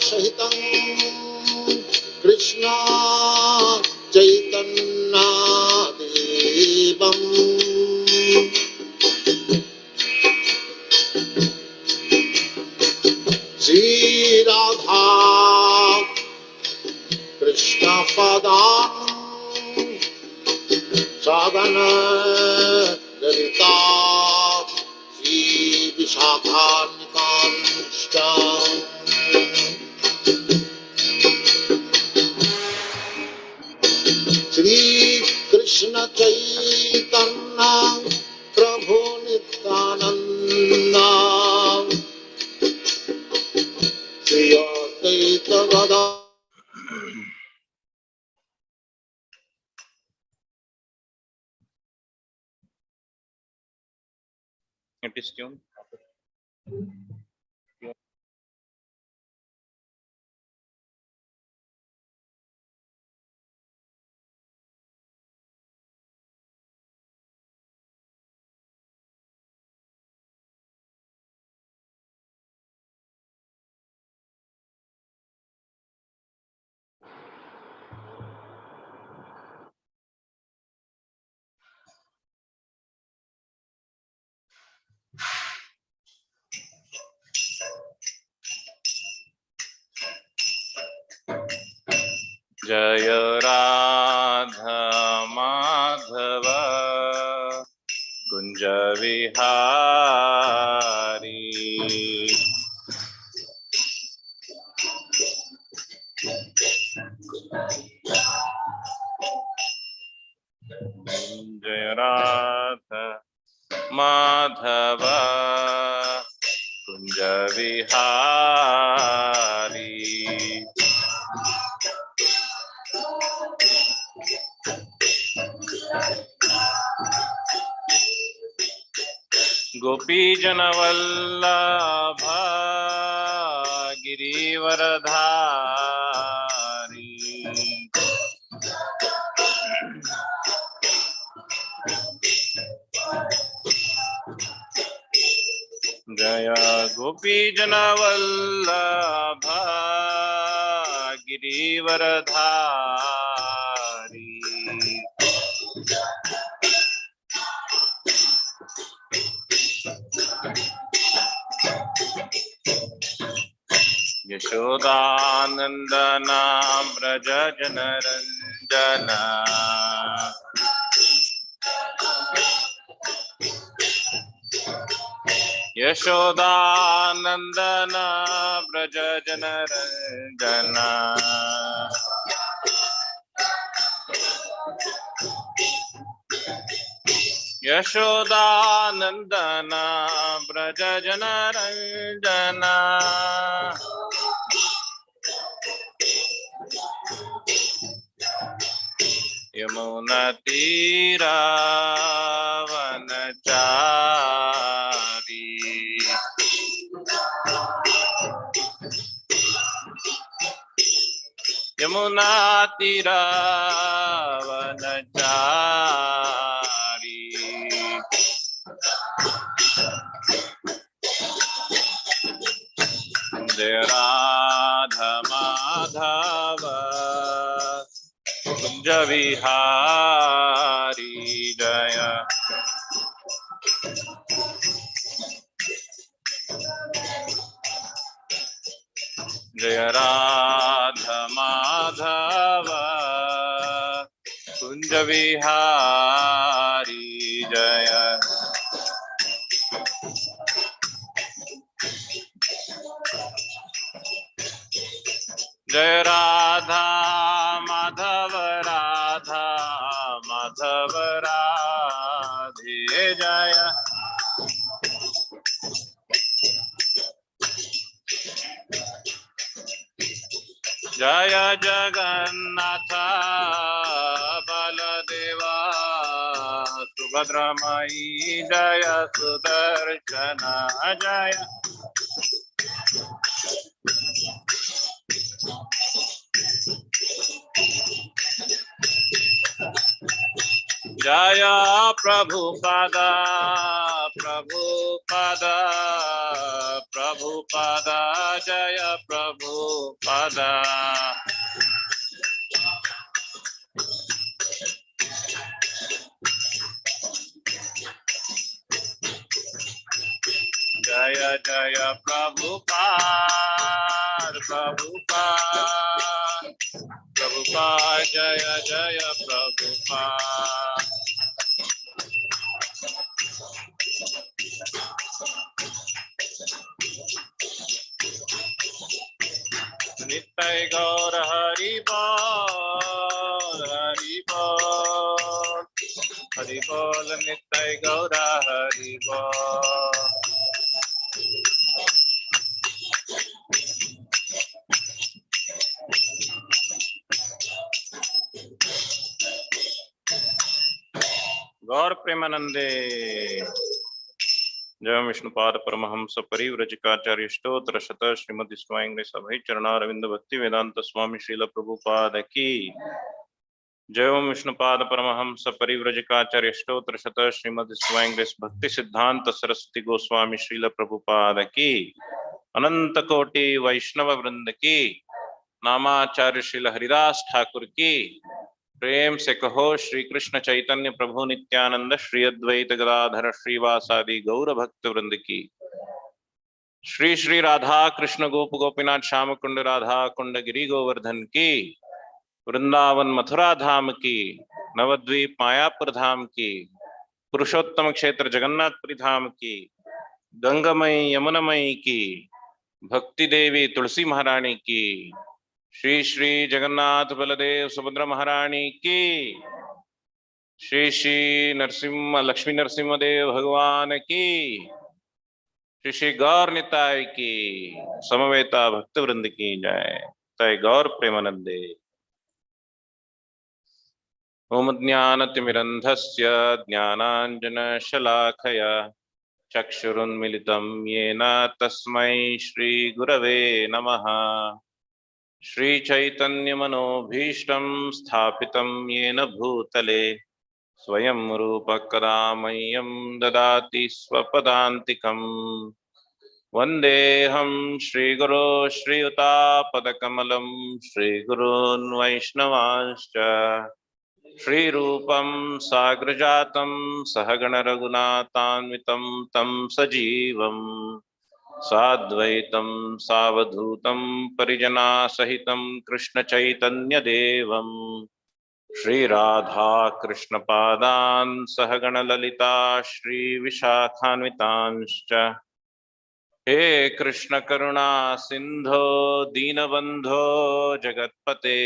सहितं कृष्ण चैतन्य देवम् श्री राधा कृष्ण पदान् साधन ललिता श्री विशाखान्वितांश्च श्री कृष्ण चैतन्य प्रभु Nityanand Shri Advaita Gadadhar It is tuned. जय राधा माधव कुंज विहारी जय राधा माधव कुंज विहारी गोपी जनवल्लभ गिरिवरधारी जय गोपी जनवल्लभ गिरिवरधारी यशोदानंदना व्रज जनरंजन यशोदानंदना व्रज जनरंजन यशोदानंदना व्रज जनरंजन यमुना तीरा वनचारी यमुना तीरा वनचारी जय राधा माधव कुंज विहारी जय जय राधा माधव कुंज विहारी जय जय राधा माधव राधा माधव राधे जय जय जगन्नाथ बलदेवा सुभद्रमयी जय सुदर्शन जय जय Prabhupad Prabhupad Prabhupada, Jaya Prabhupada. Jaya Jaya Prabhupada, Prabhupada, Prabhupada, Jaya Jaya Prabhupada. Nitai Gaur Hari Bol, Hari Bol, Hari Bol, Nitai Gaur Hari Bol. गौर प्रेमानंदे जय विष्णुपाद परमहंस परिव्रजकाचार्य स्तोत्र शत श्रीमद स्वांग सभै चरणारविंद भक्ति वेदांत स्वामी श्रील प्रभुपाद की जय विष्णुपाद परमहंस परिव्रजकाचार्य स्तोत्र शत श्रीमद स्वांग भक्ति सिद्धांत सरस्वती गोस्वामी श्रील प्रभुपाद की अनंत कोटि वैष्णव वृंद की नामाचार्य श्रील हरिदास ठाकुर की प्रेम से कहो श्री कृष्ण चैतन्य प्रभु नित्यानंद श्री अद्वैत गदाधर श्रीवासादि गौर भक्त वृंद की श्री श्री राधा कृष्ण गोप गोपीनाथ श्याम कुंड राधा कुंड गिरी गोवर्धन की वृंदावन मथुरा धाम की नवद्वीप मायापुर धाम की पुरुषोत्तम क्षेत्र जगन्नाथपुरी धाम की गंगामयी यमुनामयी की भक्ति देवी तुलसी महारानी की श्री श्री जगन्नाथ बलदेव सुभद्रा महारानी की श्री श्री नरसिम्हा लक्ष्मी नरसिम्हा देव भगवान की श्री श्री गौर निताय की समवेता भक्त वृंद की जय। तय गौर प्रेमानंदे। ओम ज्ञानतिमिरन्धस्य ज्ञानाञ्जनशलाखया चक्षुरुन्मिलितं येन तस्मै श्रीगुरवे नमः। श्रीचैतन्यमनोभीष्टं स्थापितं येन भूतले स्वयं रूपः कदा मह्यं ददाति स्वपदान्तिकम्। वन्देऽहं श्रीगुरो श्रीयुतापदकमलं श्रीगुरून् वैष्णवांश्च श्रीरूपं साग्रजातं सहगण रघुनाथान्वितं तं सजीवम् साद्वैतं सावधूतं परिजनासहितं कृष्णचैतन्यदेवं श्रीराधा कृष्णपादान् सहगण ललिता श्रीविशाखान्वितांश्च। हे कृष्ण करुणा सिंधो दीनबंधो जगत्पते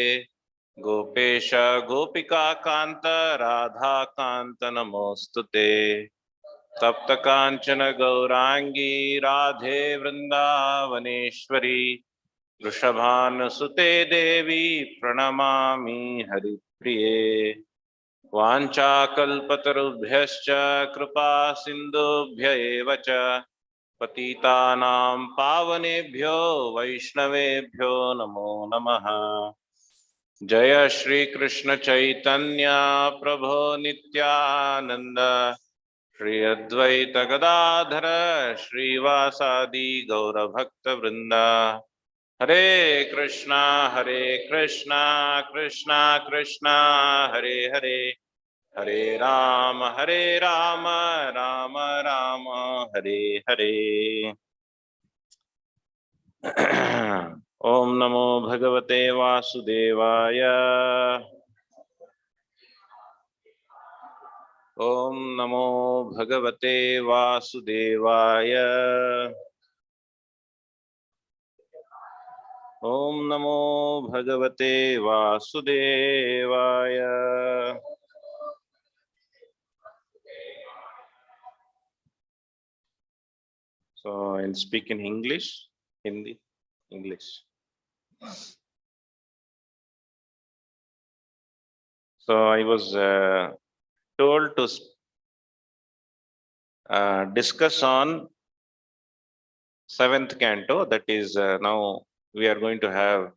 गोपेश गोपिका कांत राधा कांत नमोस्तुते। तप्त कांचन गौरांगी राधे वृंदावनेश्वरी वृषभानुसुते देवी प्रणमामि हरिप्रिये। वाञ्छाकल्पतरुभ्यश्च कृपा सिन्धुभ्य एव च पतितानां पावनेभ्यो वैष्णवेभ्यो नमो नमः। जय श्री कृष्ण चैतन्य प्रभो नित्यानंद श्री अद्वैत गदाधर श्रीवासादि गौरभक्त वृंदा। हरे कृष्णा कृष्णा कृष्णा हरे हरे हरे राम राम राम हरे हरे। ओम नमो भगवते वासुदेवाय। ओम नमो भगवते वासुदेवाय। ओम नमो भगवते वासुदेवाय। So I'll speak in English, Hindi, English. So I was told to discuss on 7th canto, that is now we are going to have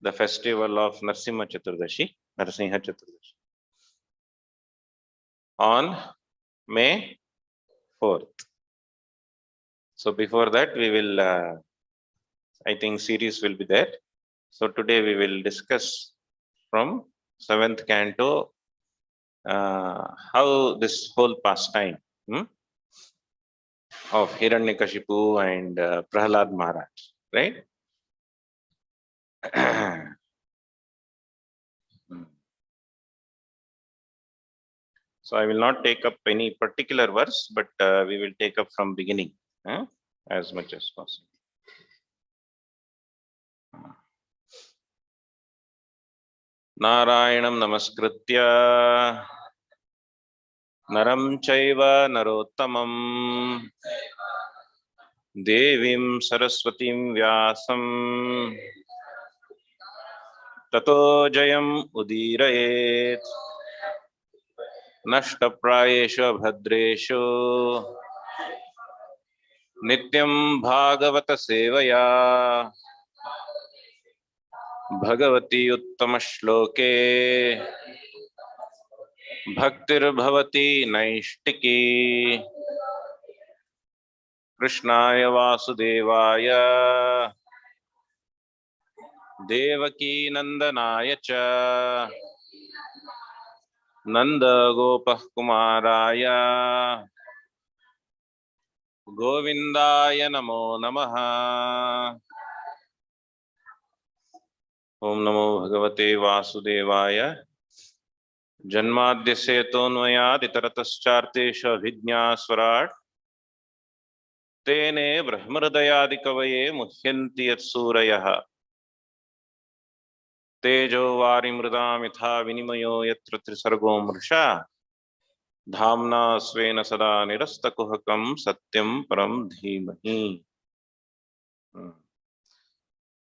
the festival of Narasimha Chaturdashi, Narasimha Chaturdashi on May 4th. So before that, we will, I think series will be there. So today we will discuss from 7th canto, how this whole pastime of Hiranyakashipu and Prahlad Maharaj, right? So I will not take up any particular verse, but we will take up from beginning as much as possible. Narayanam namaskritya naram chaiva narottamam devim saraswatim vyasam tato jayam udirayet nashtaprayeshu bhadreshu Nityam Bhagavata Sevaya Bhagavati Uttama Shloke Bhaktir Bhavati Naishtiki Krishnaya Vasudevaya Devaki Nandanaya Cha Nanda Gopah Kumaraya Govindaya Namo Namaha. Om Namo Bhagavate Vasudevaya Janmadhyasya tonmayad itarataschaartesha abhijñā swarat tene brahmhridayadi kavaye muhyanti yat surayah tejo varimridam yatha vinimayo yatra trisargo mrsha dhamna svena sada nirastakuhakam satyam param dhimahi.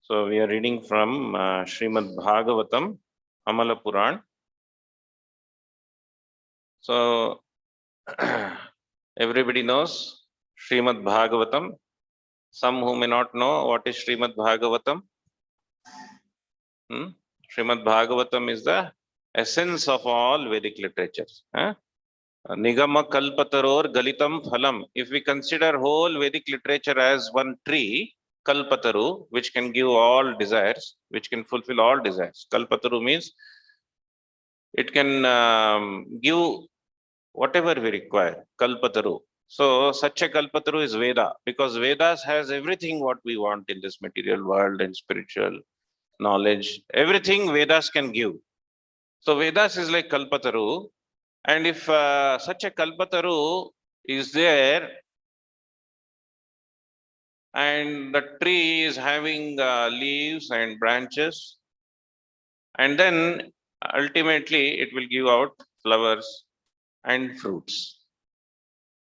So we are reading from Srimad Bhagavatam, Amala Puran. So everybody knows Srimad Bhagavatam. Some who may not know what is Srimad Bhagavatam. Srimad Bhagavatam is the essence of all Vedic literature. Nigama kalpataror galitam phalam. If we consider whole Vedic literature as one tree, kalpataru, which can give all desires, which can fulfill all desires. Kalpataru means it can give whatever we require. Kalpataru. So such a kalpataru is Veda, because Vedas has everything what we want in this material world and spiritual knowledge. Everything Vedas can give. So Vedas is like kalpataru, and if such a kalpataru is there and the tree is having leaves and branches, and then ultimately it will give out flowers and fruits.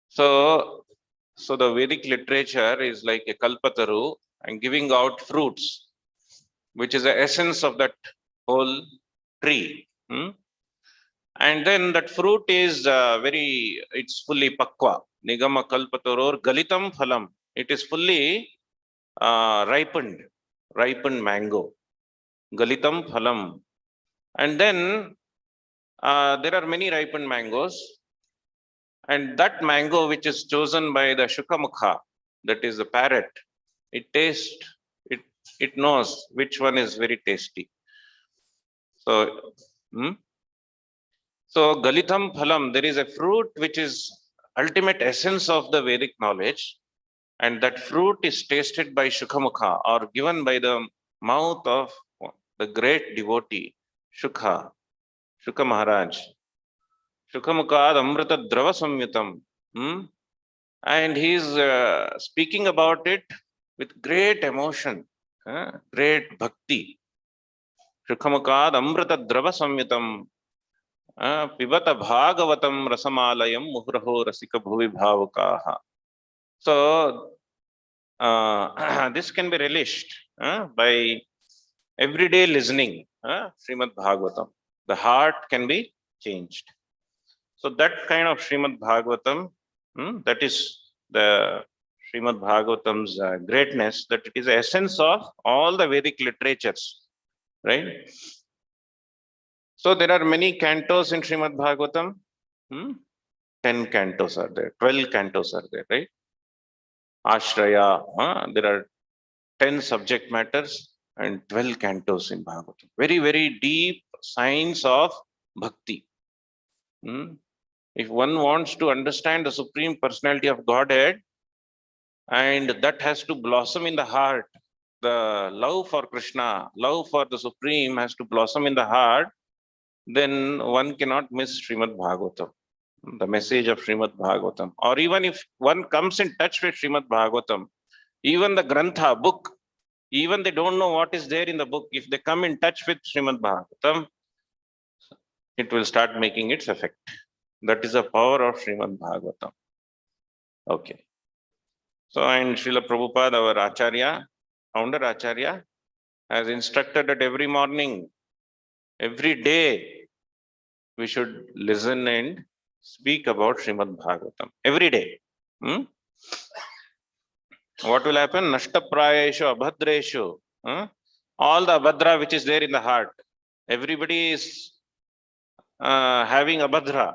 So the Vedic literature is like a kalpataru and giving out fruits, which is the essence of that whole tree. And then that fruit is it's fully pakwa. Nigama kalpataror galitam phalam. It is fully ripened mango. Galitam phalam. And then there are many ripened mangoes. And that mango which is chosen by the Shukamukha, that is the parrot, it knows which one is very tasty. So Galitham Phalam, there is a fruit which is ultimate essence of the Vedic knowledge, and that fruit is tasted by Shukhamukha, or given by the mouth of the great devotee, Shukha Maharaj. Shukhamukad Amrita Drava Samyutam. And he is speaking about it with great emotion, great bhakti. Shukhamukad Amrita Drava Samyutam. Pibata Bhagavatam Rasamalayam Muhraho Rasika Bhuvi Bhavakaha. So this can be relished by everyday listening Srimad Bhagavatam. The heart can be changed. So that kind of Srimad Bhagavatam, that is the Srimad Bhagavatam's greatness, that it is the essence of all the Vedic literatures, right? So there are many cantos in Srimad Bhagavatam. 10 cantos are there, 12 cantos are there, right? Ashraya. There are 10 subject matters and 12 cantos in Bhagavatam. Very, very deep science of bhakti. If one wants to understand the Supreme Personality of Godhead, and that has to blossom in the heart, the love for Krishna, love for the Supreme has to blossom in the heart, then one cannot miss Srimad Bhagavatam, the message of Srimad Bhagavatam. Or even if one comes in touch with Srimad Bhagavatam, even the Grantha, book, even they don't know what is there in the book, if they come in touch with Srimad Bhagavatam, it will start making its effect. That is the power of Srimad Bhagavatam. Okay. So, and Srila Prabhupada, our Acharya, founder Acharya, has instructed that every morning, every day, we should listen and speak about Srimad Bhagavatam. Every day. What will happen? Nashtaprayeshu, abhadreshu. All the abhadra which is there in the heart. Everybody is having abhadra.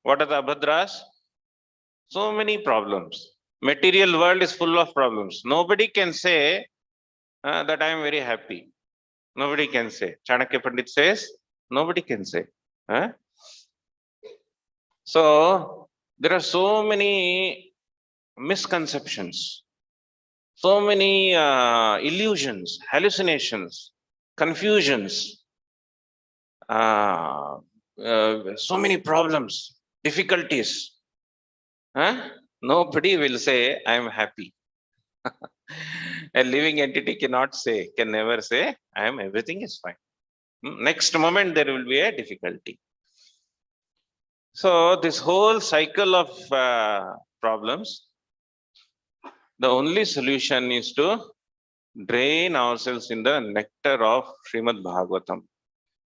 What are the abhadras? So many problems. Material world is full of problems. Nobody can say that I am very happy. Nobody can say. Chanakya Pandit says, nobody can say. So there are so many misconceptions, so many illusions, hallucinations, confusions, so many problems, difficulties. Nobody will say, I am happy. A living entity cannot say, can never say, everything is fine. Next moment, there will be a difficulty. So this whole cycle of problems, the only solution is to drain ourselves in the nectar of Srimad Bhagavatam.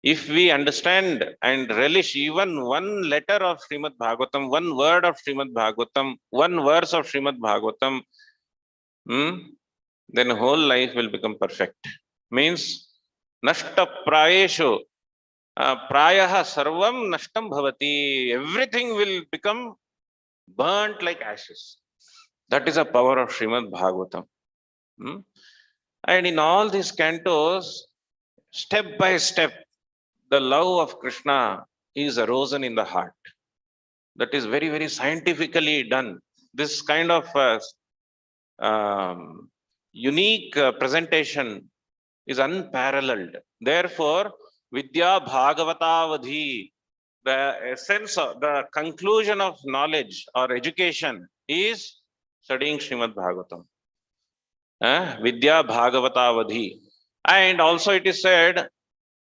If we understand and relish even one letter of Srimad Bhagavatam, one word of Srimad Bhagavatam, one verse of Srimad Bhagavatam, then whole life will become perfect. Means, nashta prayeshu, prayaha sarvam nashtam bhavati. Everything will become burnt like ashes. That is the power of Srimad Bhagavatam. And in all these cantos, step by step, the love of Krishna is arisen in the heart. That is very, very scientifically done. This kind of unique presentation is unparalleled. Therefore, Vidya Bhagavatavadhi, the essence of the conclusion of knowledge or education is studying Srimad Bhagavatam. Vidya Bhagavatavadhi. And also it is said,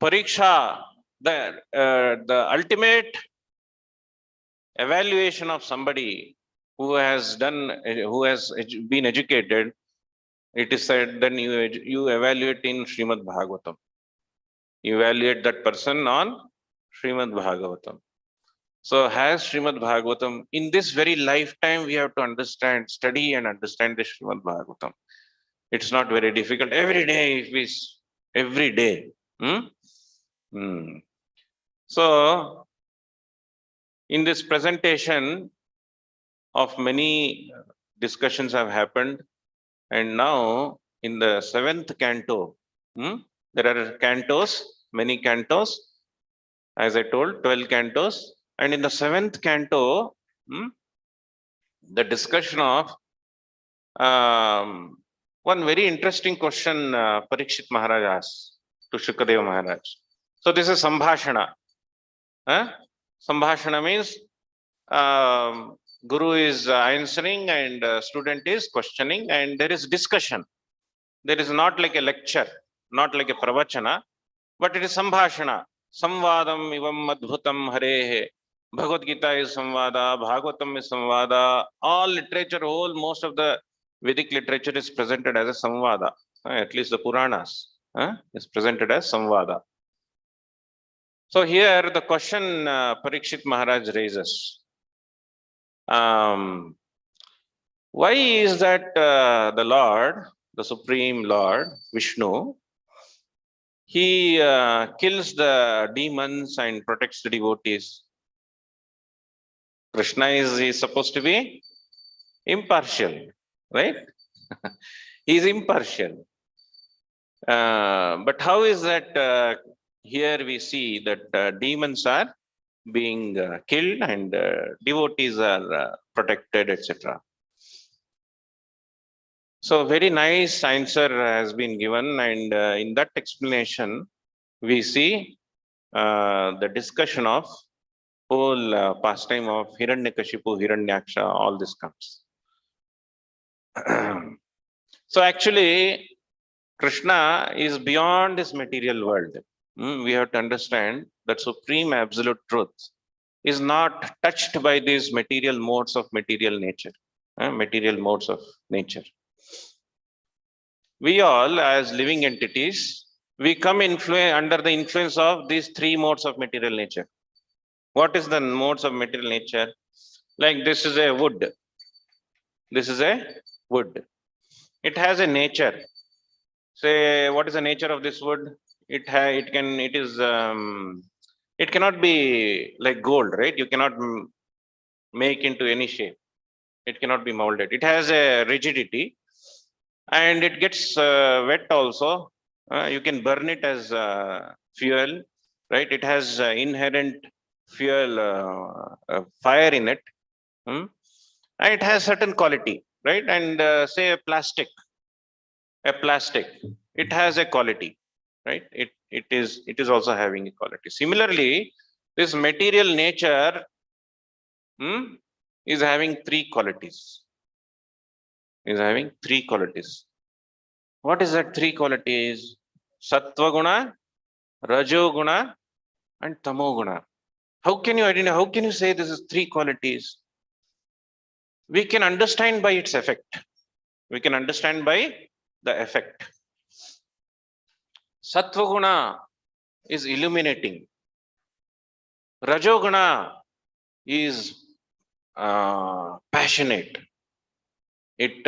Pariksha, the ultimate evaluation of somebody who has been educated, it is said, then you evaluate in Srimad Bhagavatam. You evaluate that person on Srimad Bhagavatam. So has Srimad Bhagavatam, in this very lifetime, we have to understand, study and understand the Srimad Bhagavatam. It's not very difficult. Every day, every day. So, in this presentation of many discussions have happened, and now in the 7th canto, there are cantos, many cantos, as I told, 12 cantos, and in the 7th canto, the discussion of one very interesting question Parikshit Maharaj asked to Shukadeva Maharaj. So this is Sambhashana. Sambhashana means Guru is answering and student is questioning, and there is discussion. There is not like a lecture, not like a pravachana, but it is Sambhashana. Samvadam ivam adbhutam harehe. Bhagavad Gita is Samvada, Bhagavatam is Samvada. All literature, most of the Vedic literature is presented as a Samvada. At least the Puranas is presented as Samvada. So here the question Parikshit Maharaj raises. Why is that the Lord, the Supreme Lord, Vishnu, he kills the demons and protects the devotees? Krishna is supposed to be impartial, right? He is impartial. But how is that here we see that demons are being killed and devotees are protected, etc. So very nice answer has been given, and in that explanation, we see the discussion of whole pastime of Hiranyakashipu, Hiranyaksha, all this comes. So actually, Krishna is beyond this material world. We have to understand that supreme absolute truth is not touched by these material modes of material nature, material modes of nature. We all, as living entities, we come under the influence of these three modes of material nature. What is the modes of material nature? Like this is a wood. This is a wood. It has a nature. Say, what is the nature of this wood? It cannot be like gold, right? You cannot make into any shape. It cannot be molded. It has a rigidity, and it gets wet also. You can burn it as fuel, right? It has inherent fuel, fire in it, and it has certain quality, right? And say a plastic, it has a quality, right? It is also having a quality. Similarly, this material nature is having three qualities. Is having three qualities. What is that three qualities? Sattva guna, Rajo guna, and Tamo guna. How can you identify? How can you say this is three qualities? We can understand by its effect. We can understand by the effect. Sattva guna is illuminating. Rajo guna is passionate. It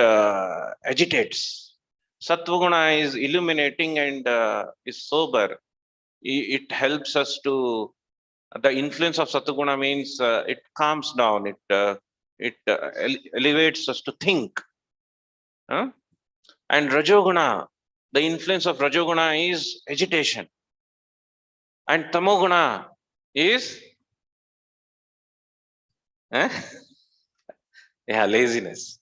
agitates. Sattva guna is illuminating and is sober. It helps us to, the influence of Sattva means it calms down, it elevates us to think. And Rajoguna, the influence of Rajoguna is agitation. And Tamoguna is laziness,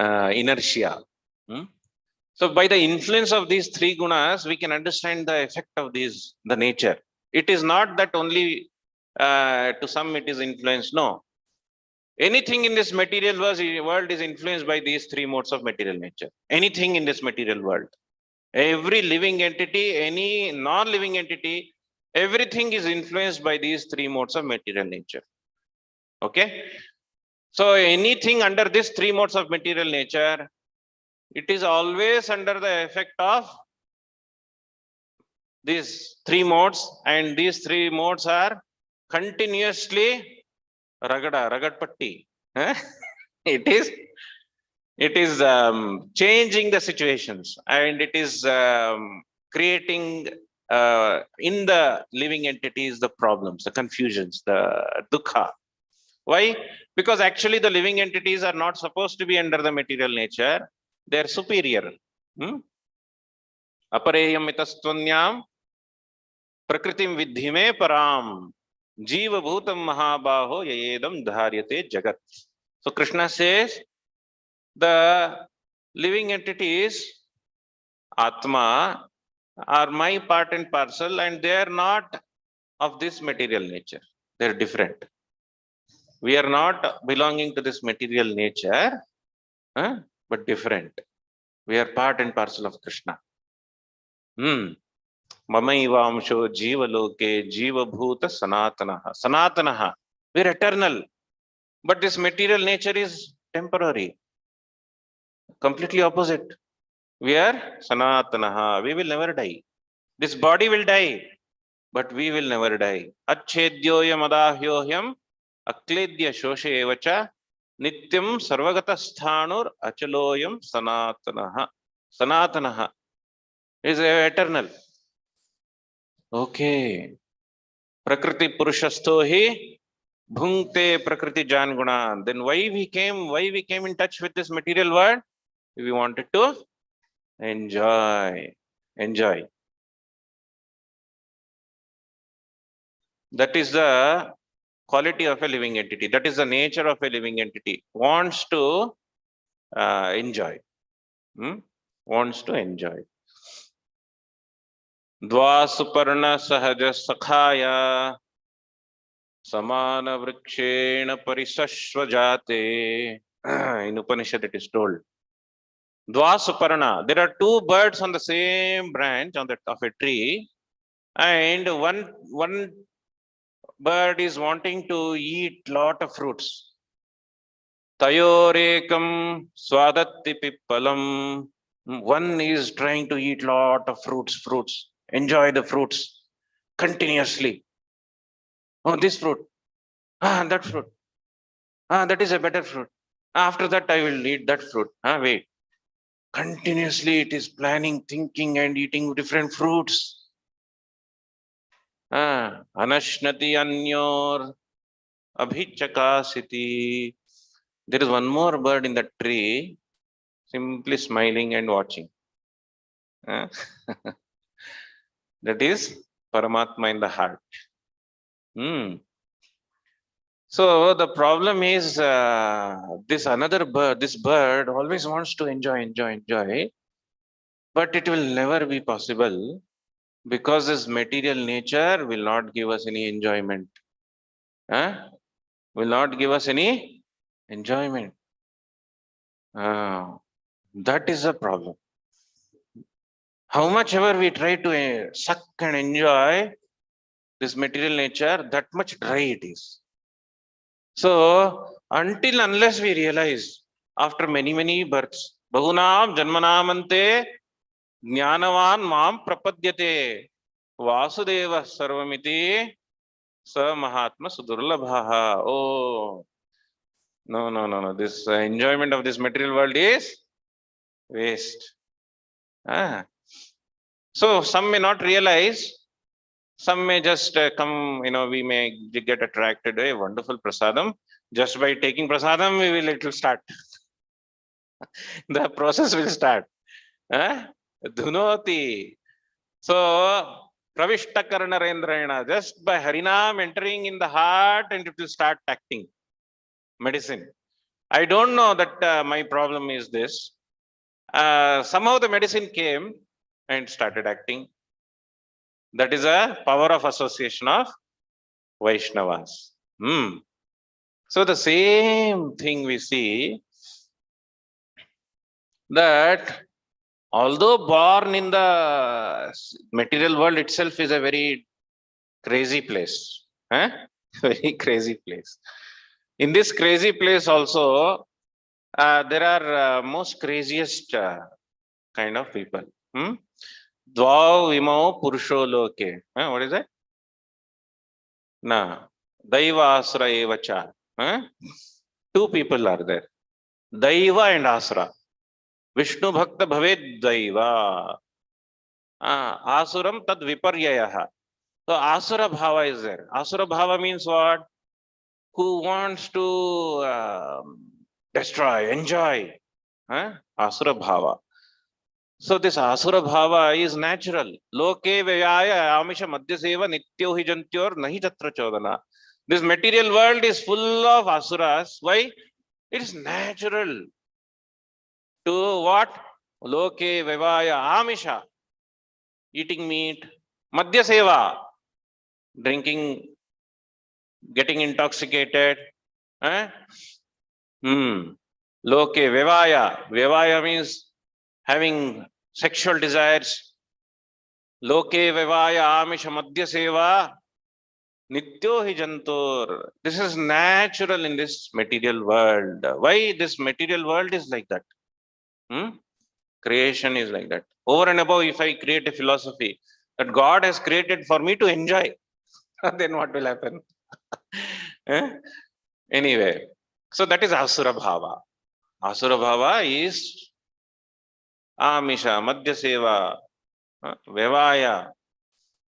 inertia. So by the influence of these three gunas, we can understand the effect of the nature. It is not that only to some it is influenced. No. Anything in this material world is influenced by these three modes of material nature. Anything in this material world. Every living entity, any non-living entity, everything is influenced by these three modes of material nature. Okay? So anything under these three modes of material nature, it is always under the effect of these three modes, and these three modes are continuously ragad patti. It is changing the situations, and it is creating in the living entities the problems, the confusions, the dukkha. Why? Because actually the living entities are not supposed to be under the material nature. They are superior. Apareyam itastvanyam prakritim vidhime param jiva bhutam mahabaho yayedam dharyate jagat. So Krishna says the living entities, Atma, are my part and parcel, and they are not of this material nature. They are different. We are not belonging to this material nature, but different. We are part and parcel of Krishna. Mamaivamsho jivaloke jivabhuta sanatanaha. Sanatanaha. We are eternal. But this material nature is temporary. Completely opposite. We are sanatanaha. We will never die. This body will die, but we will never die. Achedyoyam adahyohyam akledya shoshe evacha nityam sarvagatasthánur achaloyam sanatanaha. Sanatanaha is eternal. Okay. Prakriti purushastho hi Bhunkte prakriti jan guna. Then why we came in touch with this material world? We wanted to enjoy. That is the quality of a living entity. That is the nature of a living entity. Wants to enjoy. Wants to enjoy. Dvasuparna sahaja sakhaya samana vrikshena parisashvajate. In Upanishad it is told. Dvasuparna. There are two birds on the same branch of a tree, and one bird is wanting to eat lot of fruits. Tayorekam swadatti pippalam. One is trying to eat lot of fruits, enjoy the fruits continuously. Oh, this fruit, that fruit, that is a better fruit. After that, I will eat that fruit. Wait. Continuously, it is planning, thinking, and eating different fruits. Anashnati anyor abhichakasiti. There is one more bird in the tree, simply smiling and watching. That is Paramatma in the heart. So the problem is this bird always wants to enjoy, but it will never be possible because this material nature will not give us any enjoyment. Will not give us any enjoyment. That is the problem. How much ever we try to suck and enjoy this material nature, that much dry it is. So until unless we realize after many births, Bahunam Janmanamante Jnanavan Mam Prapadyate Vasudeva Sarvamiti Sa Mahatma Sudurlabhaha. Oh, no. This enjoyment of this material world is waste. So some may not realize, some may just come, we may get attracted. A wonderful prasadam. Just by taking prasadam, it will start. The process will start. Dhunoti. So, Pravishta Karnarendrena, just by Harinam entering in the heart, and it will start acting. Medicine. I don't know that my problem is this. Somehow the medicine came and started acting. That is a power of association of Vaishnavas. So the same thing we see that although born in the material world itself is a very crazy place. Very crazy place. In this crazy place also, there are most craziest kind of people. Dvav vimao purusho loke. What is that? Daiva asra evacha. Two people are there. Daiva and asra. Vishnu bhakta bhaved daiva. Asuram tad viparyayaha. So asura bhava is there. Asura bhava means what? Who wants to destroy, enjoy. Asura bhava. So this asura bhava is natural. Loke vyaya amisha madhyaseva nityo hi jantyor nahi tatra chodana. This material world is full of asuras. Why? It is natural to what? Loke vyaya amisha. Eating meat. Madhyaseva. Drinking, getting intoxicated. Loke vevaya. Vevaya means having sexual desires. Loke vevaya amisha madhya seva nityo hi jantur. This is natural in this material world. Why this material world is like that? Creation is like that. Over and above, if I create a philosophy that God has created for me to enjoy, then what will happen? Anyway, so that is asura bhava. Asura bhava is amisha, madhya seva, vevaya.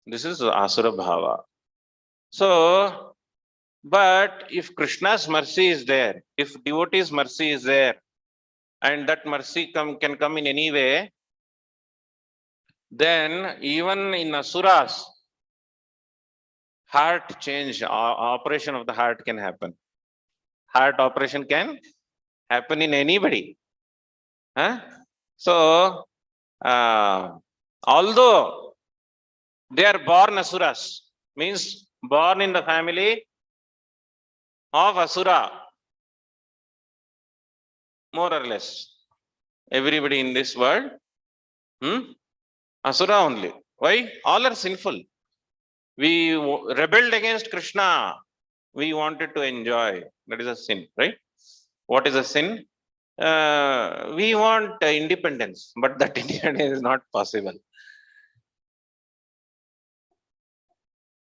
This is asura bhava. So But if Krishna's mercy is there, if devotee's mercy is there, and that mercy can come in any way, then even in asuras, heart change, operation of the heart can happen. Heart operation can happen in anybody. Huh? So, although they are born asuras, means born in the family of asura, more or less. Everybody in this world, asura only. Why? All are sinful. We rebelled against Krishna. We wanted to enjoy. That is a sin, right? What is a sin? We want independence, but that independence is not possible.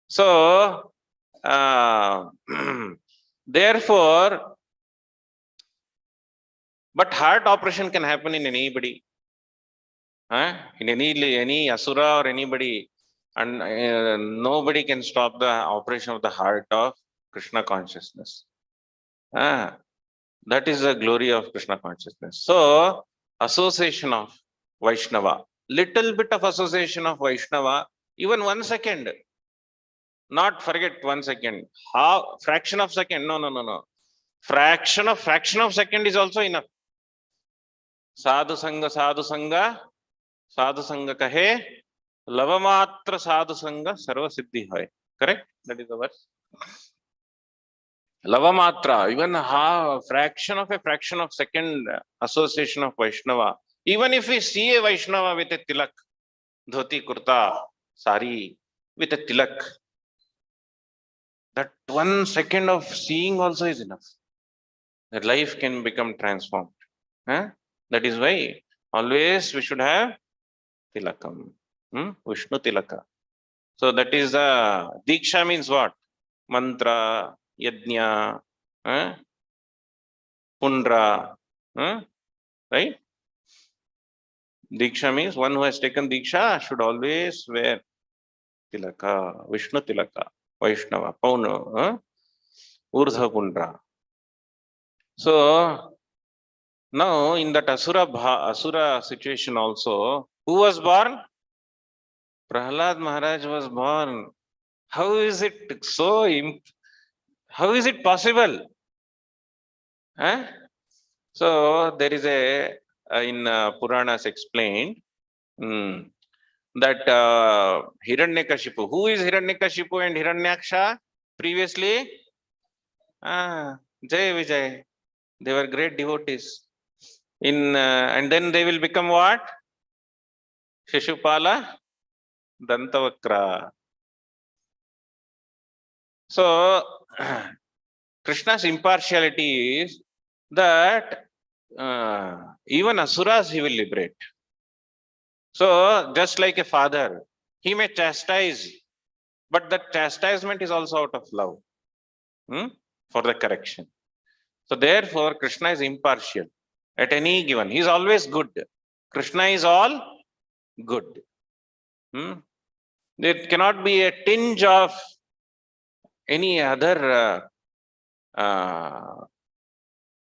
So, therefore, but heart operation can happen in anybody, in any asura or anybody, and nobody can stop the operation of the heart of Krishna consciousness. That is the glory of Krishna consciousness. So, association of Vaishnava, little bit of association of Vaishnava, even 1 second, not forget 1 second, how fraction of second, no. Fraction of second is also enough. Sadhu sanga kahe, lavamatra sadhu sanga sarva siddhi hai. Correct? That is the verse. Lavamatra, even a fraction of second association of Vaishnava. Even if we see a Vaishnava with a tilak, dhoti, kurta, sari, with a tilak, that 1 second of seeing also is enough. That life can become transformed. That is why always we should have tilakam, Vishnu tilaka. So that is the Diksha means what? Mantra, yajna, pundra, right? Diksha means one who has taken Diksha should always wear tilaka, Vishnu tilaka, Vaishnava, Pauna, Urdha pundra. So now in that asura situation also, who was born? Prahlad Maharaj was born. How is it so? How is it possible? So there is a in Puranas explained that Hiranyakashipu. Who is Hiranyakashipu and Hiranyaksha previously? Jai Vijay. They were great devotees. And then they will become what? Shishupala, Dantavakra. So Krishna's impartiality is that even asuras he will liberate. So just like a father, he may chastise, but that chastisement is also out of love for the correction. So therefore, Krishna is impartial at any given. He is always good. Krishna is all good. There cannot be a tinge of any other,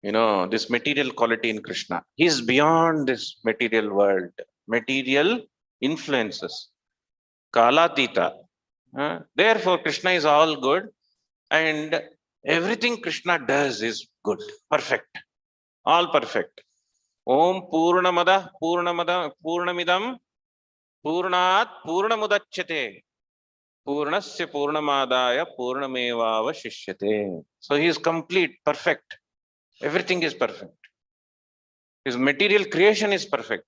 this material quality in Krishna. He is beyond this material world, material influences. Kalatita. Therefore, Krishna is all good, and everything Krishna does is good, perfect, all perfect. Om Purnamada Purnamidam Purnat Purnamudachyate Purnasya Purnamadaya Purnamevavashishyate. So he is complete, perfect. Everything is perfect. His material creation is perfect.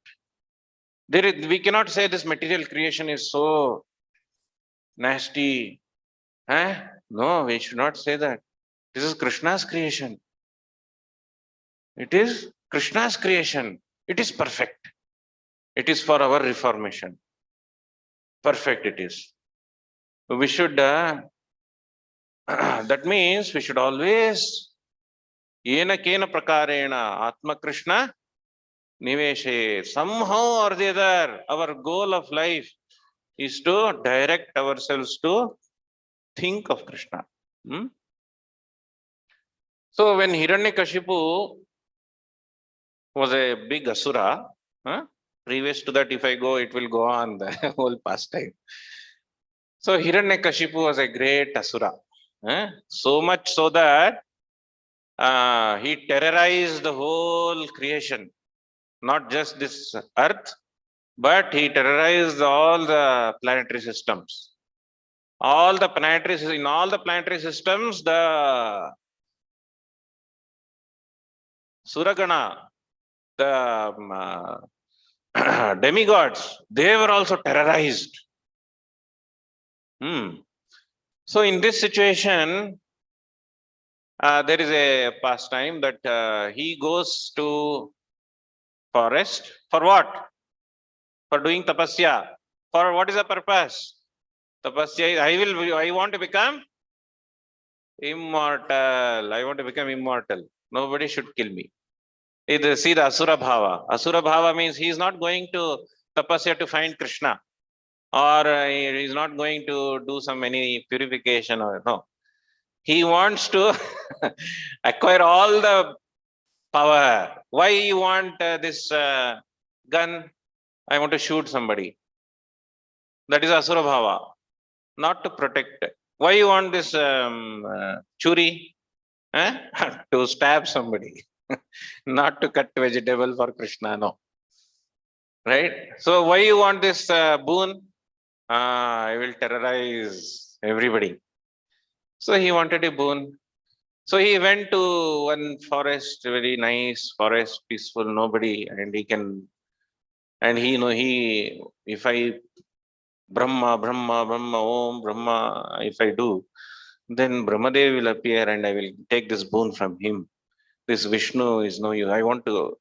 We cannot say this material creation is so nasty. No, we should not say that. This is Krishna's creation. It is Krishna's creation. It is perfect. It is for our reformation. Perfect it is. We should, that means we should always, yena kena prakarena Atma Krishna niveshe. Somehow or the other, our goal of life is to direct ourselves to think of Krishna. So when Hiranyakashipu was a big asura, previous to that, if I go, it will go on the whole pastime. So Hiranyakashipu was a great asura, so much so that he terrorized the whole creation, not just this earth, but he terrorized all the planetary systems. In all the planetary systems, the Suragana, the demigods, they were also terrorized. So in this situation, there is a pastime that he goes to forest for what? For doing tapasya. For what is the purpose? Tapasya, I want to become immortal. I want to become immortal. Nobody should kill me. See the Asura Bhava. Asura Bhava means he is not going to tapasya to find Krishna, or he is not going to do some any purification or no. He wants to acquire all the power. Why you want this gun? I want to shoot somebody. That is Asura Bhava. Not to protect. Why you want this churi? To stab somebody. Not to cut vegetable for Krishna, no. Right? So why you want this boon? I will terrorize everybody. So he wanted a boon. So he went to one forest, very nice forest, peaceful, nobody, and he can, and if I Brahma, Brahma, Brahma, Om, Brahma, if I do, then Brahmadev will appear and I will take this boon from him. This Vishnu is no use.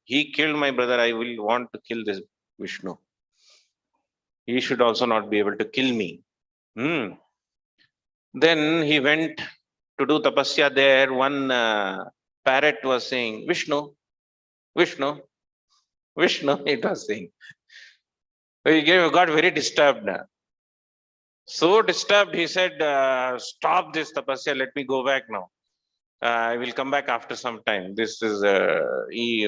He killed my brother, I will want to kill this Vishnu. He should also not be able to kill me. Then he went to do tapasya there. One parrot was saying, Vishnu, Vishnu, Vishnu, it was saying. He got very disturbed. So disturbed, he said, stop this tapasya, let me go back now. I will come back after some time. This is, he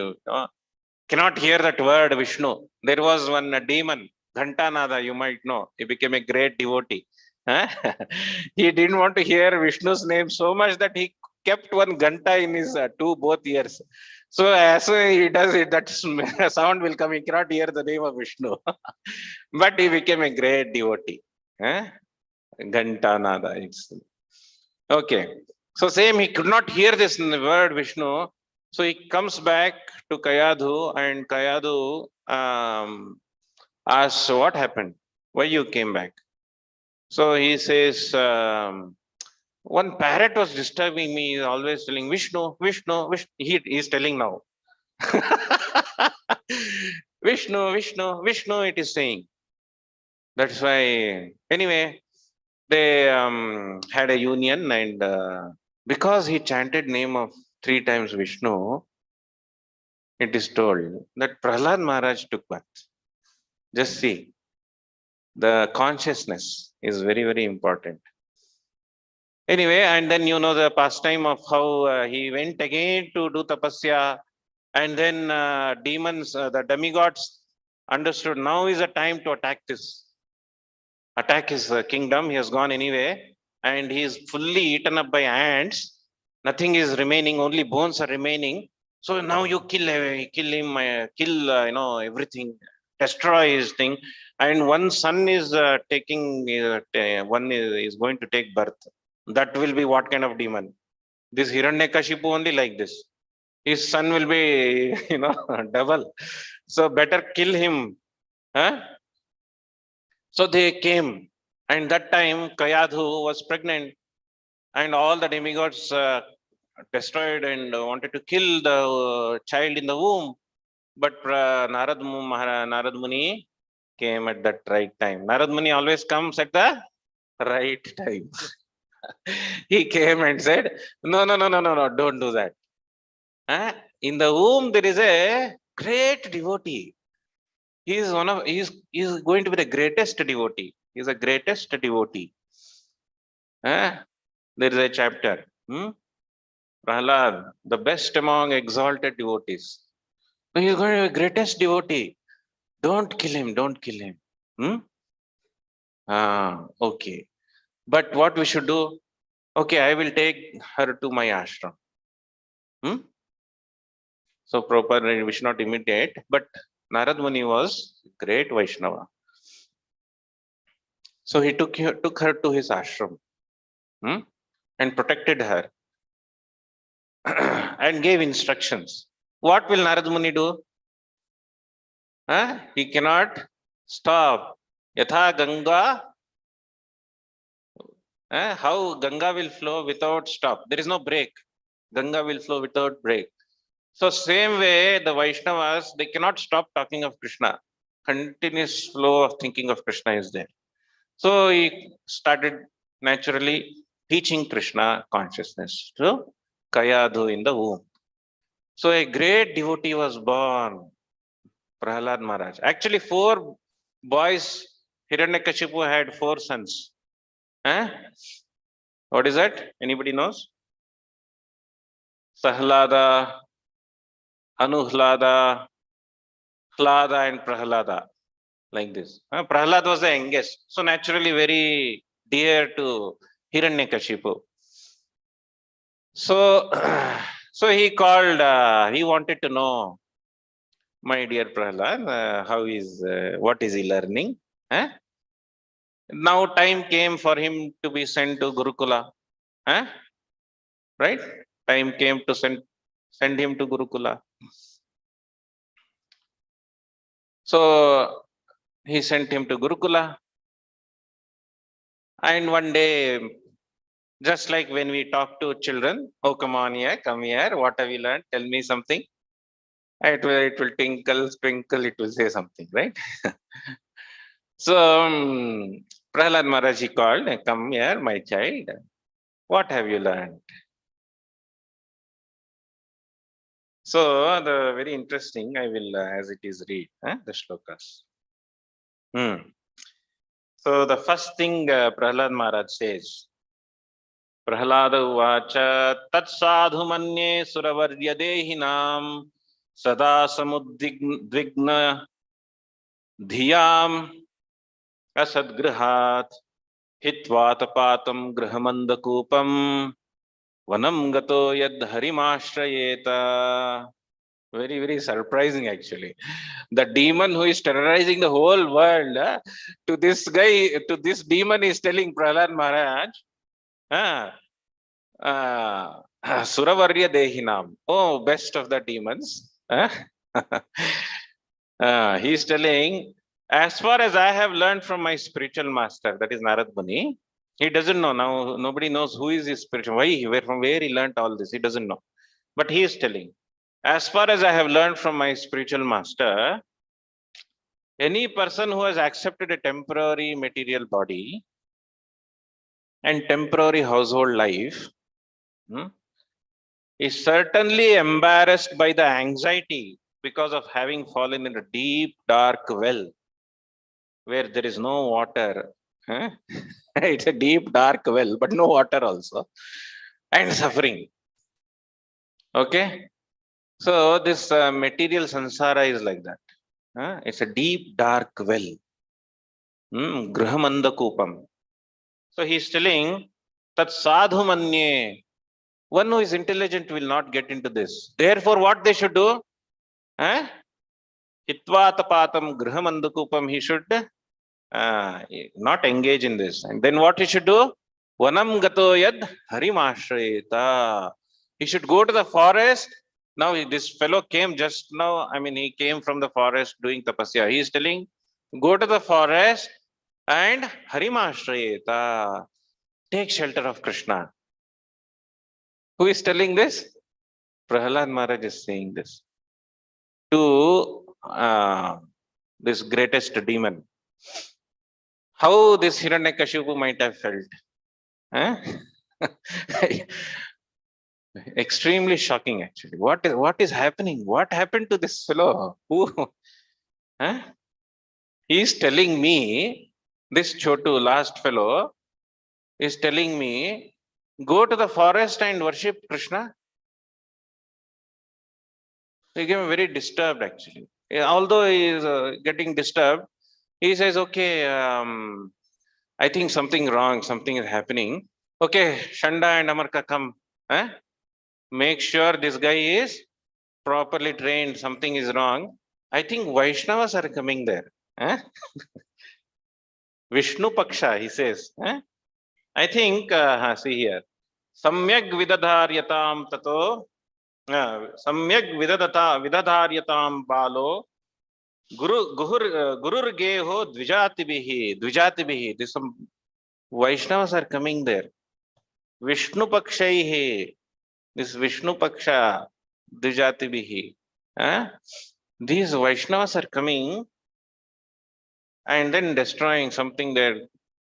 cannot hear that word Vishnu. There was one demon, Ghantanada, you might know. He became a great devotee. He didn't want to hear Vishnu's name so much that he kept one Ghanta in his both ears. So as he does it, that sound will come. He cannot hear the name of Vishnu. But he became a great devotee. Ghantanada. Okay. So same, he could not hear this word Vishnu. So he comes back to Kayadhu, and Kayadhu asks, what happened? Why you came back? So he says, one parrot was disturbing me, always telling Vishnu, Vishnu, Vishnu. He is telling now. Vishnu, Vishnu, Vishnu, it is saying. That's why, anyway, they had a union, and because he chanted name of 3 times Vishnu, it is told that Prahlad Maharaj took birth. Just see, the consciousness is very, very important. Anyway, and then the pastime of how he went again to do tapasya, and then demons, the demigods understood now is the time to attack his kingdom. He has gone anyway, and he is fully eaten up by ants. Nothing is remaining, only bones are remaining. So now you kill him, kill everything, destroy his thing. And one son is one is going to take birth. That will be what kind of demon? This Hiranyakashipu only like this. His son will be, devil. So better kill him. So they came, and that time Kayadhu was pregnant, and all the demigods destroyed and wanted to kill the child in the womb. But Narad Muni came at that right time. Narad Muni always comes at the right time. He came and said, no, don't do that. In the womb there is a great devotee. He is going to be the greatest devotee. He is the greatest devotee. There is a chapter. Prahlad, the best among exalted devotees. So he's going to be the greatest devotee. Don't kill him, don't kill him. Hmm? Okay. But what we should do? Okay, I will take her to my ashram. Hmm? So Prabhupada, we should not imitate, but Narad Muni was great Vaishnava. So he took her to his ashram, and protected her and gave instructions. What will Narad Muni do? He cannot stop. Yatha Ganga, how Ganga will flow without stop. There is no break. Ganga will flow without break. So same way, the Vaishnavas, they cannot stop talking of Krishna. Continuous flow of thinking of Krishna is there. So he started naturally teaching Krishna consciousness to Kayadu in the womb. So a great devotee was born, Prahlad Maharaj. Actually, 4 boys, Hiranyakashipu had 4 sons. What is that? Anybody knows? Sahlada, Anuhlada, Hlada, and Prahlada. Like this. Prahlad was the youngest. So naturally very dear to Hiranyakashipu. So, so he called, he wanted to know, my dear Prahlad, what is he learning? Now time came for him to be sent to Gurukula. Right? Time came to send him to Gurukula. So he sent him to Gurukula. And one day, just like when we talk to children, oh, come on here, come here, what have you learned? Tell me something. It will tinkle, twinkle, it will say something, right? So, Prahlad Maharaj, he called, come here, my child. What have you learned? So, the very interesting, I will, as it is read, the shlokas. So, the first thing Prahlad Maharaj says, Prahlada uvacha tat sadhu manye suravarya dehinam sada samudvigna dhiyam asadgrihat hitva grahamandakupam vanam gato yad harimashrayeta. Very, very surprising actually. The demon who is terrorizing the whole world, to this guy, to this demon is telling Prahlad Maharaj, Suravarya Dehinam. Oh, best of the demons. He's telling, as far as I have learned from my spiritual master, that is Narad Muni, he doesn't know now. Nobody knows who is his spiritual. From where he learned all this? He doesn't know. But he is telling, as far as I have learned from my spiritual master, any person who has accepted a temporary material body and temporary household life is certainly embarrassed by the anxiety because of having fallen in a deep, dark well where there is no water. It's a deep, dark well, but no water also, and suffering. Okay? So, this material samsara is like that. It's a deep, dark well. Grahamandakupam. So, he's telling that sadhu manye. One who is intelligent will not get into this. Therefore, what they should do? Hitvatapatam grahamandakupam. He should not engage in this. And then what he should do? Vanam gato yad harimashrayeta. He should go to the forest. Now this fellow came just now. I mean, he came from the forest doing tapasya. He is telling, go to the forest and harimashrayeta. Take shelter of Krishna. Who is telling this? Prahlad Maharaj is saying this to this greatest demon. How this Hiranyakashipu might have felt? Extremely shocking, actually. What is happening? What happened to this fellow? Who? He is telling me, this Chotu, last fellow, is telling me, go to the forest and worship Krishna. So he became very disturbed actually. Although he is getting disturbed, he says, okay, I think something wrong, something is happening. Okay, Shanda and Amarka, come. Make sure this guy is properly trained, something is wrong. I think Vaishnavas are coming there. Vishnu Paksha, he says. I think, see here. Samyak vidadharyatam tato. Samyak vidadharyatam balo. Gurur geho dvijatibihi. This some Vaishnavas are coming there. Vishnu Pakshaihi. This Vishnu Paksha dvijatibihi. These Vaishnavas are coming and then destroying something their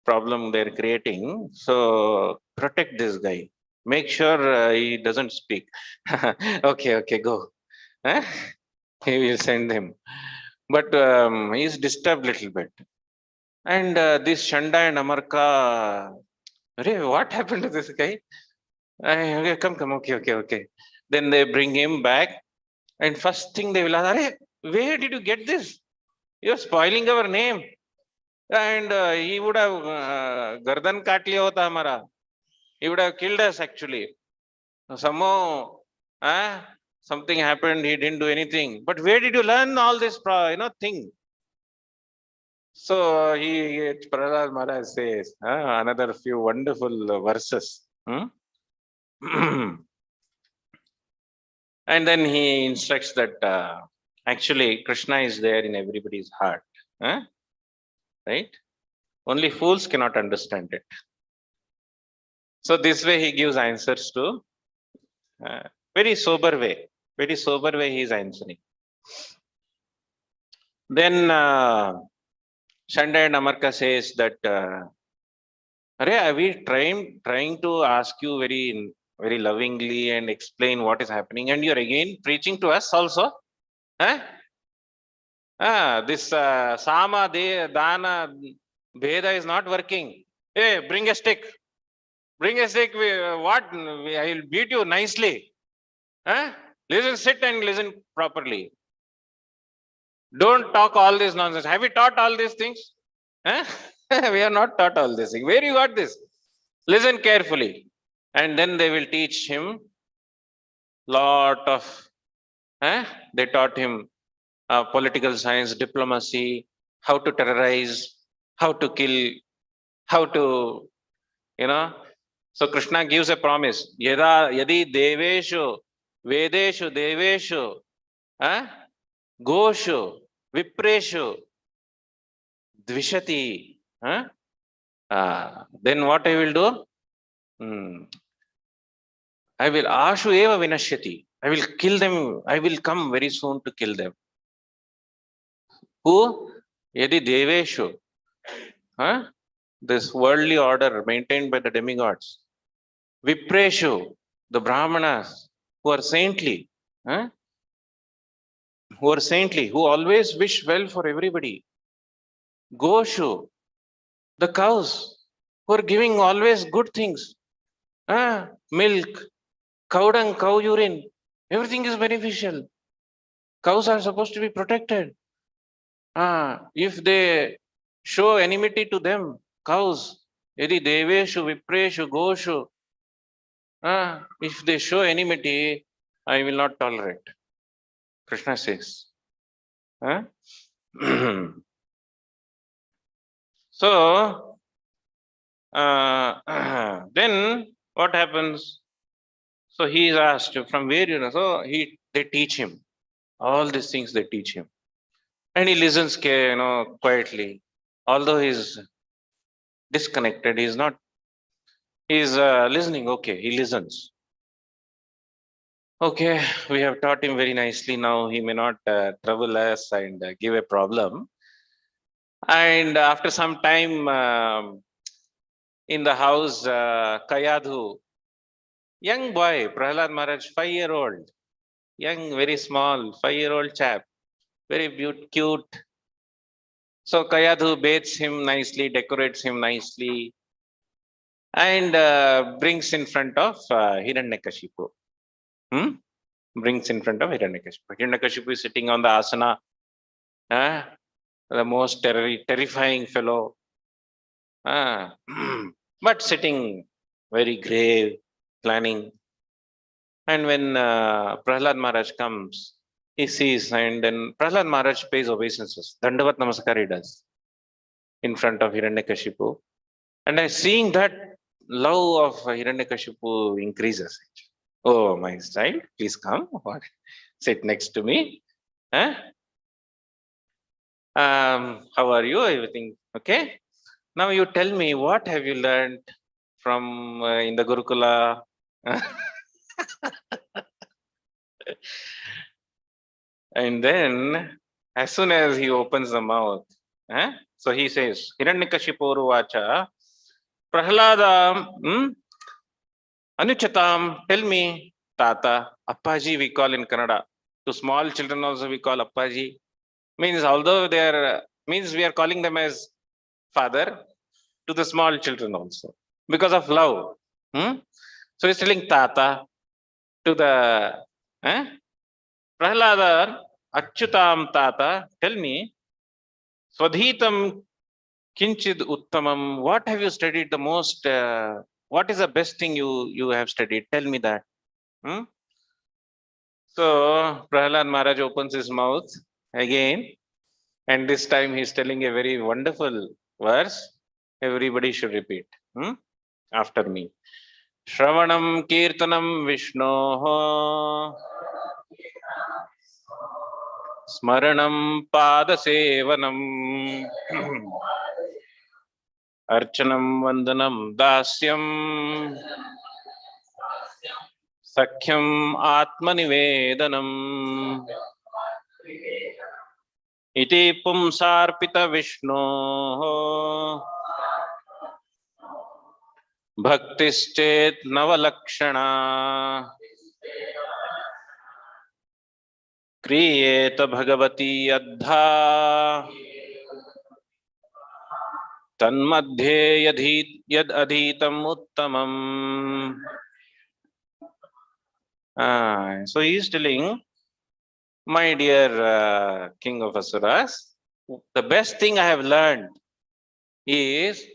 problem they're creating. So protect this guy. Make sure he doesn't speak. Okay, go. He will send him. But he's disturbed little bit. And this Shanda and Amarka, what happened to this guy? Okay, come, okay. Then they bring him back. And first thing they will ask, where did you get this? You're spoiling our name. And he would have gardan kaat liya hota hamara. He would have killed us actually. Somehow, something happened. He didn't do anything. But where did you learn all this, thing? So Prahlad Maharaj says another few wonderful verses. And then he instructs that actually Krishna is there in everybody's heart. Right? Only fools cannot understand it. So this way he gives answers to very sober way. Very sober way he is answering. Then Shanda and Amarka says that, are we trying to ask you very lovingly and explain what is happening, and you're again preaching to us also? This Sama, Dana, Bheda is not working. Hey, bring a stick. Bring a stick. What? I will beat you nicely. Listen, sit and listen properly. Don't talk all this nonsense. Have you taught all these things? We are not taught all these things. Where you got this? Listen carefully. And then they will teach him lot of, they taught him political science, diplomacy, how to terrorize, how to kill, how to, So Krishna gives a promise. Yadi deveshu, vedeshu deveshu, goshu, vipreshu, dvishati. Then what I will do? I will ashu eva vinashyati. I will kill them. I will come very soon to kill them. Who? Yadi deveshu. This worldly order maintained by the demigods. Vipreshu, the Brahmanas, who are saintly, who always wish well for everybody. Goshu, the cows, who are giving always good things. Milk, cow dung, cow urine, everything is beneficial. Cows are supposed to be protected. If they show enmity to them, cows, yadi deveshu, vipreshu, goshu, if they show enmity, I will not tolerate. Krishna says. So, then what happens? So he is asked, from where you know? So they teach him. All these things they teach him. And he listens quietly. Although he is disconnected, he is not. He is listening. Okay, he listens. Okay, we have taught him very nicely. Now he may not trouble us and give a problem. And after some time in the house, Kayadhu, young boy, Prahlad Maharaj, 5-year-old, young, very small, 5-year-old chap, very cute. So Kayadhu bathes him nicely, decorates him nicely, and brings in front of Hiranyakashipu. brings in front of Hiranyakashipu. Hiranyakashipu is sitting on the asana, the most terrifying fellow, but sitting very grave, planning. And when Prahlad Maharaj comes, he sees, and then Prahlad Maharaj pays obeisances. Dandavat Namaskar he does in front of Hiranyakashipu. And I seeing that love of Hiranyakashipu increases. Oh, my child, please come. Sit next to me. How are you? Everything okay? Now you tell me, what have you learned from in the Gurukula? And then, as soon as he opens the mouth, so he says, Hiranyakashipu vacha, Prahlada, Anuchatam, tell me, Tata, Appaji we call in Kannada. To small children also we call Appaji. Means although they are, means we are calling them as father to the small children also. Because of love. So he's telling Tata to the Prahlada, Achyutam Tata, tell me, Swadhitam Kinchid Uttamam, what have you studied the most? What is the best thing you have studied? Tell me that. So Prahlad Maharaj opens his mouth again, and this time he's telling a very wonderful verse. Everybody should repeat after me. Shravanam Kirtanam Vishnoho Smaranam Padasevanam Archanam Vandanam Dasyam Sakhyam Atmanivedanam Iti Pumsarpita Vishnoho Bhaktischet Navalakshana Kriyeta Bhagavati Adha Tanmadhye Yad Adhitam Uttamam. So he is telling, my dear king of Asuras, the best thing I have learned is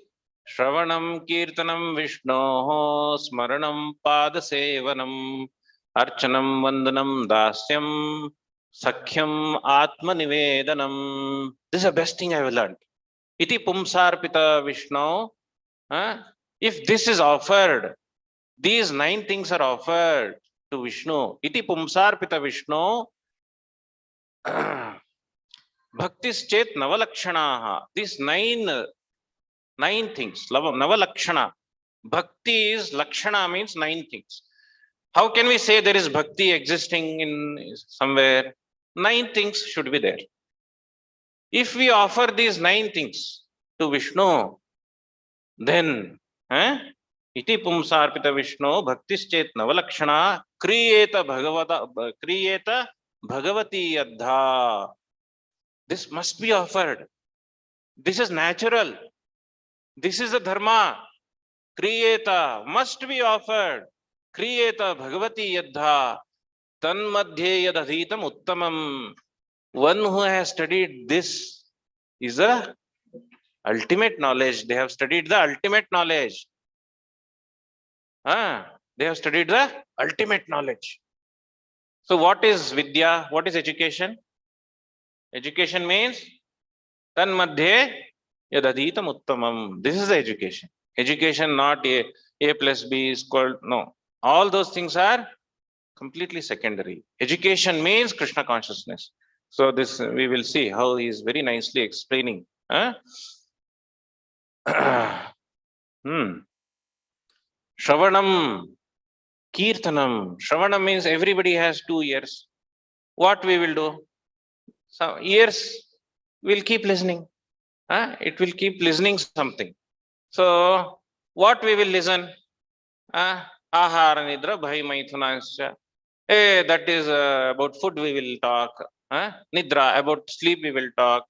Shravanam Kirtanam Vishnoho Smaranam Padasevanam Archanam Vandanam Dasyam Sakhyam Atmanivedanam. This is the best thing I have learned. Iti Pumsarpita Vishnu. If this is offered, these 9 things are offered to Vishnu. Iti Pumsarpita Vishnu. Bhaktis Chet Navalakshanaha. These 9 things. Navalakshana. Bhakti is Lakshana means 9 things. How can we say there is bhakti existing in somewhere? 9 things should be there. If we offer these 9 things to Vishnu, then iti pumsarpita Vishnu bhaktischet navalakshana kriyeta bhagavati adha. This must be offered. This is natural. This is a dharma. Kriyeta must be offered. Kriyeta bhagavati adha. Tanmadhye yadadhitam uttamam. One who has studied this is a ultimate knowledge. They have studied the ultimate knowledge. They have studied the ultimate knowledge. So what is Vidya? What is education? Education means Tanmadhye yadadhitam uttamam. This is the education. Education not A plus B is called, no. All those things are completely secondary. Education means Krishna consciousness. So this we will see how he is very nicely explaining. Shravanam, Kirtanam. Shravanam means everybody has 2 ears. What we will do? So ears will keep listening. It will keep listening something. So what we will listen? Ahara nidra bhai maithunasya. That is about food we will talk. Nidra, about sleep we will talk.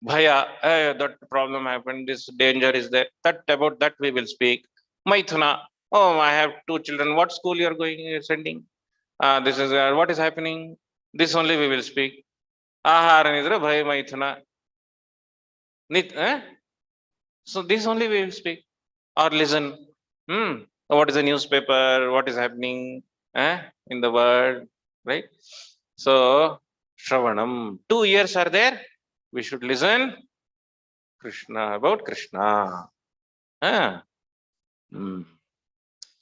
Bhaya, that problem happened, this danger is there. About that we will speak. Maithuna, oh, I have 2 children. What school you are going, sending? This is what is happening. This only we will speak. Ahara nidra bhaya maithuna. So this only we will speak or listen. What is the newspaper? What is happening in the world, right? So Shravanam. 2 years are there. We should listen Krishna, about Krishna.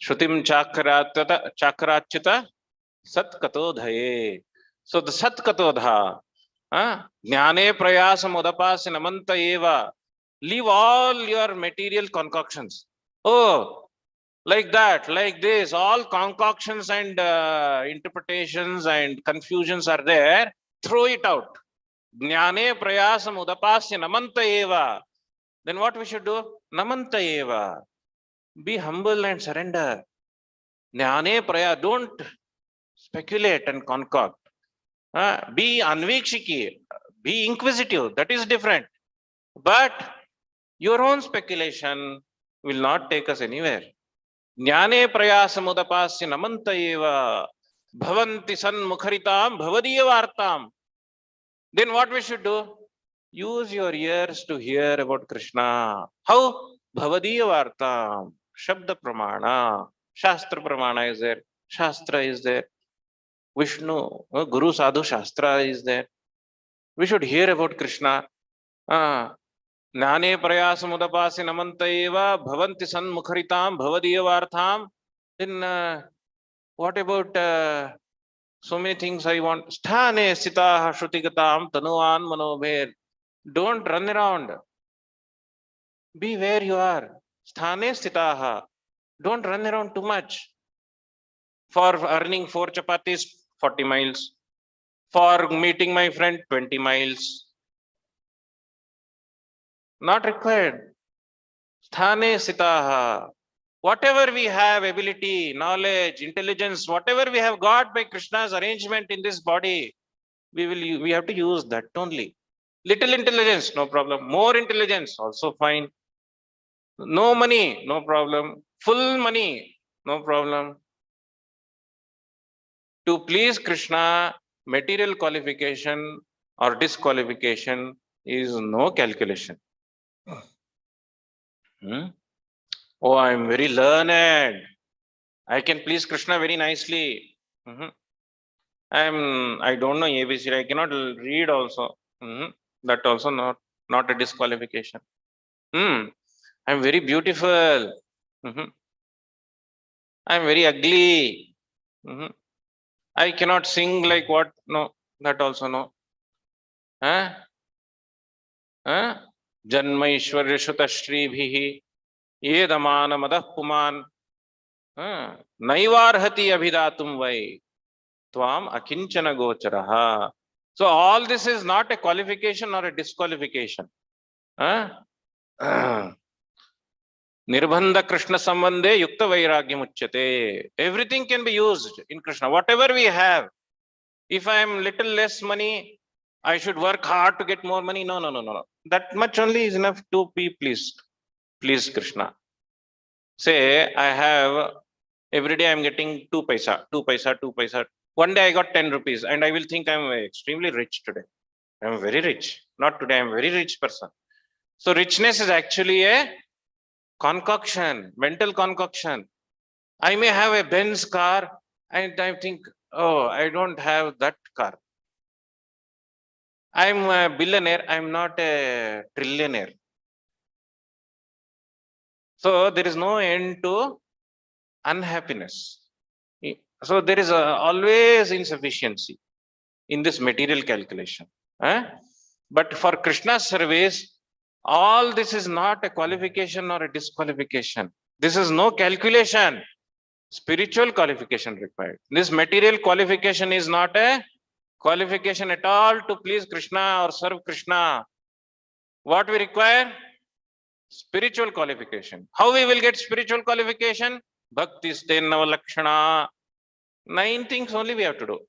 Shrutim chakrachita satkatodhaye. So the satkatodha, jnane prayasam udapasya namanta eva. Leave all your material concoctions. Oh, like that, like this, all concoctions and interpretations and confusions are there. Throw it out. Jnane prayasam udapasya namanta eva. Then what we should do? Namanta eva. Be humble and surrender. Jnane praya. Don't speculate and concoct. Be anvikshiki. Be inquisitive. That is different. But your own speculation will not take us anywhere. Jnane prayasamudapasya namanta eva bhavanti sanmukharitam bhavadiyavartam. Then what we should do? Use your ears to hear about Krishna. How? Bhavadiyavartam. Shabda pramana. Shastra pramana is there. Shastra is there. Vishnu, Guru Sadhu Shastra is there. We should hear about Krishna. Jnane prayasamudapasya namanta eva bhavanti sanmukharitam bhavadiyavartam. Then what about so many things I want? Sthane sitaha shrutigatam tanuan manobher. Don't run around. Be where you are. Sthane sitaha. Don't run around too much. For earning 4 chapatis, 40 miles. For meeting my friend, 20 miles. Not required. Sthane sitaha. Whatever we have, ability, knowledge, intelligence, whatever we have got by Krishna's arrangement in this body, we have to use that only. Little intelligence, no problem. More intelligence, also fine. No money, no problem. Full money, no problem. To please Krishna, material qualification or disqualification is no calculation. Oh, I am very learned. I can please Krishna very nicely. I don't know ABC. I cannot read also. That also not a disqualification. I'm very beautiful. I'm very ugly. I cannot sing like what? No, that also no. Janma Ishwarya Shuta Shri Yedamana Madah Puman Naivarhati Abhidatum Vai Tvam Akinchana Gocharaha. So all this is not a qualification or a disqualification. Nirbandha Krishna Sambandhe Yukta Vairagyam Uchyate. Everything can be used in Krishna. Whatever we have. If I am little less money, I should work hard to get more money. No. That much only is enough to be pleased. Please Krishna. Say I have every day I am getting 2 paisa, 2 paisa, 2 paisa. One day I got 10 rupees and I will think I am extremely rich today. I am very rich. Not today, I am very rich person. So richness is actually a concoction, mental concoction. I may have a Benz car and I think, oh, I don't have that car. I'm a billionaire, I'm not a trillionaire. So there is no end to unhappiness. So there is always insufficiency in this material calculation. But for Krishna's service, all this is not a qualification or a disqualification. This is no calculation. Spiritual qualification required. This material qualification is not a qualification at all to please Krishna or serve Krishna. What we require? Spiritual qualification. How we will get spiritual qualification? Bhakti stenava lakshana. 9 things only we have to do.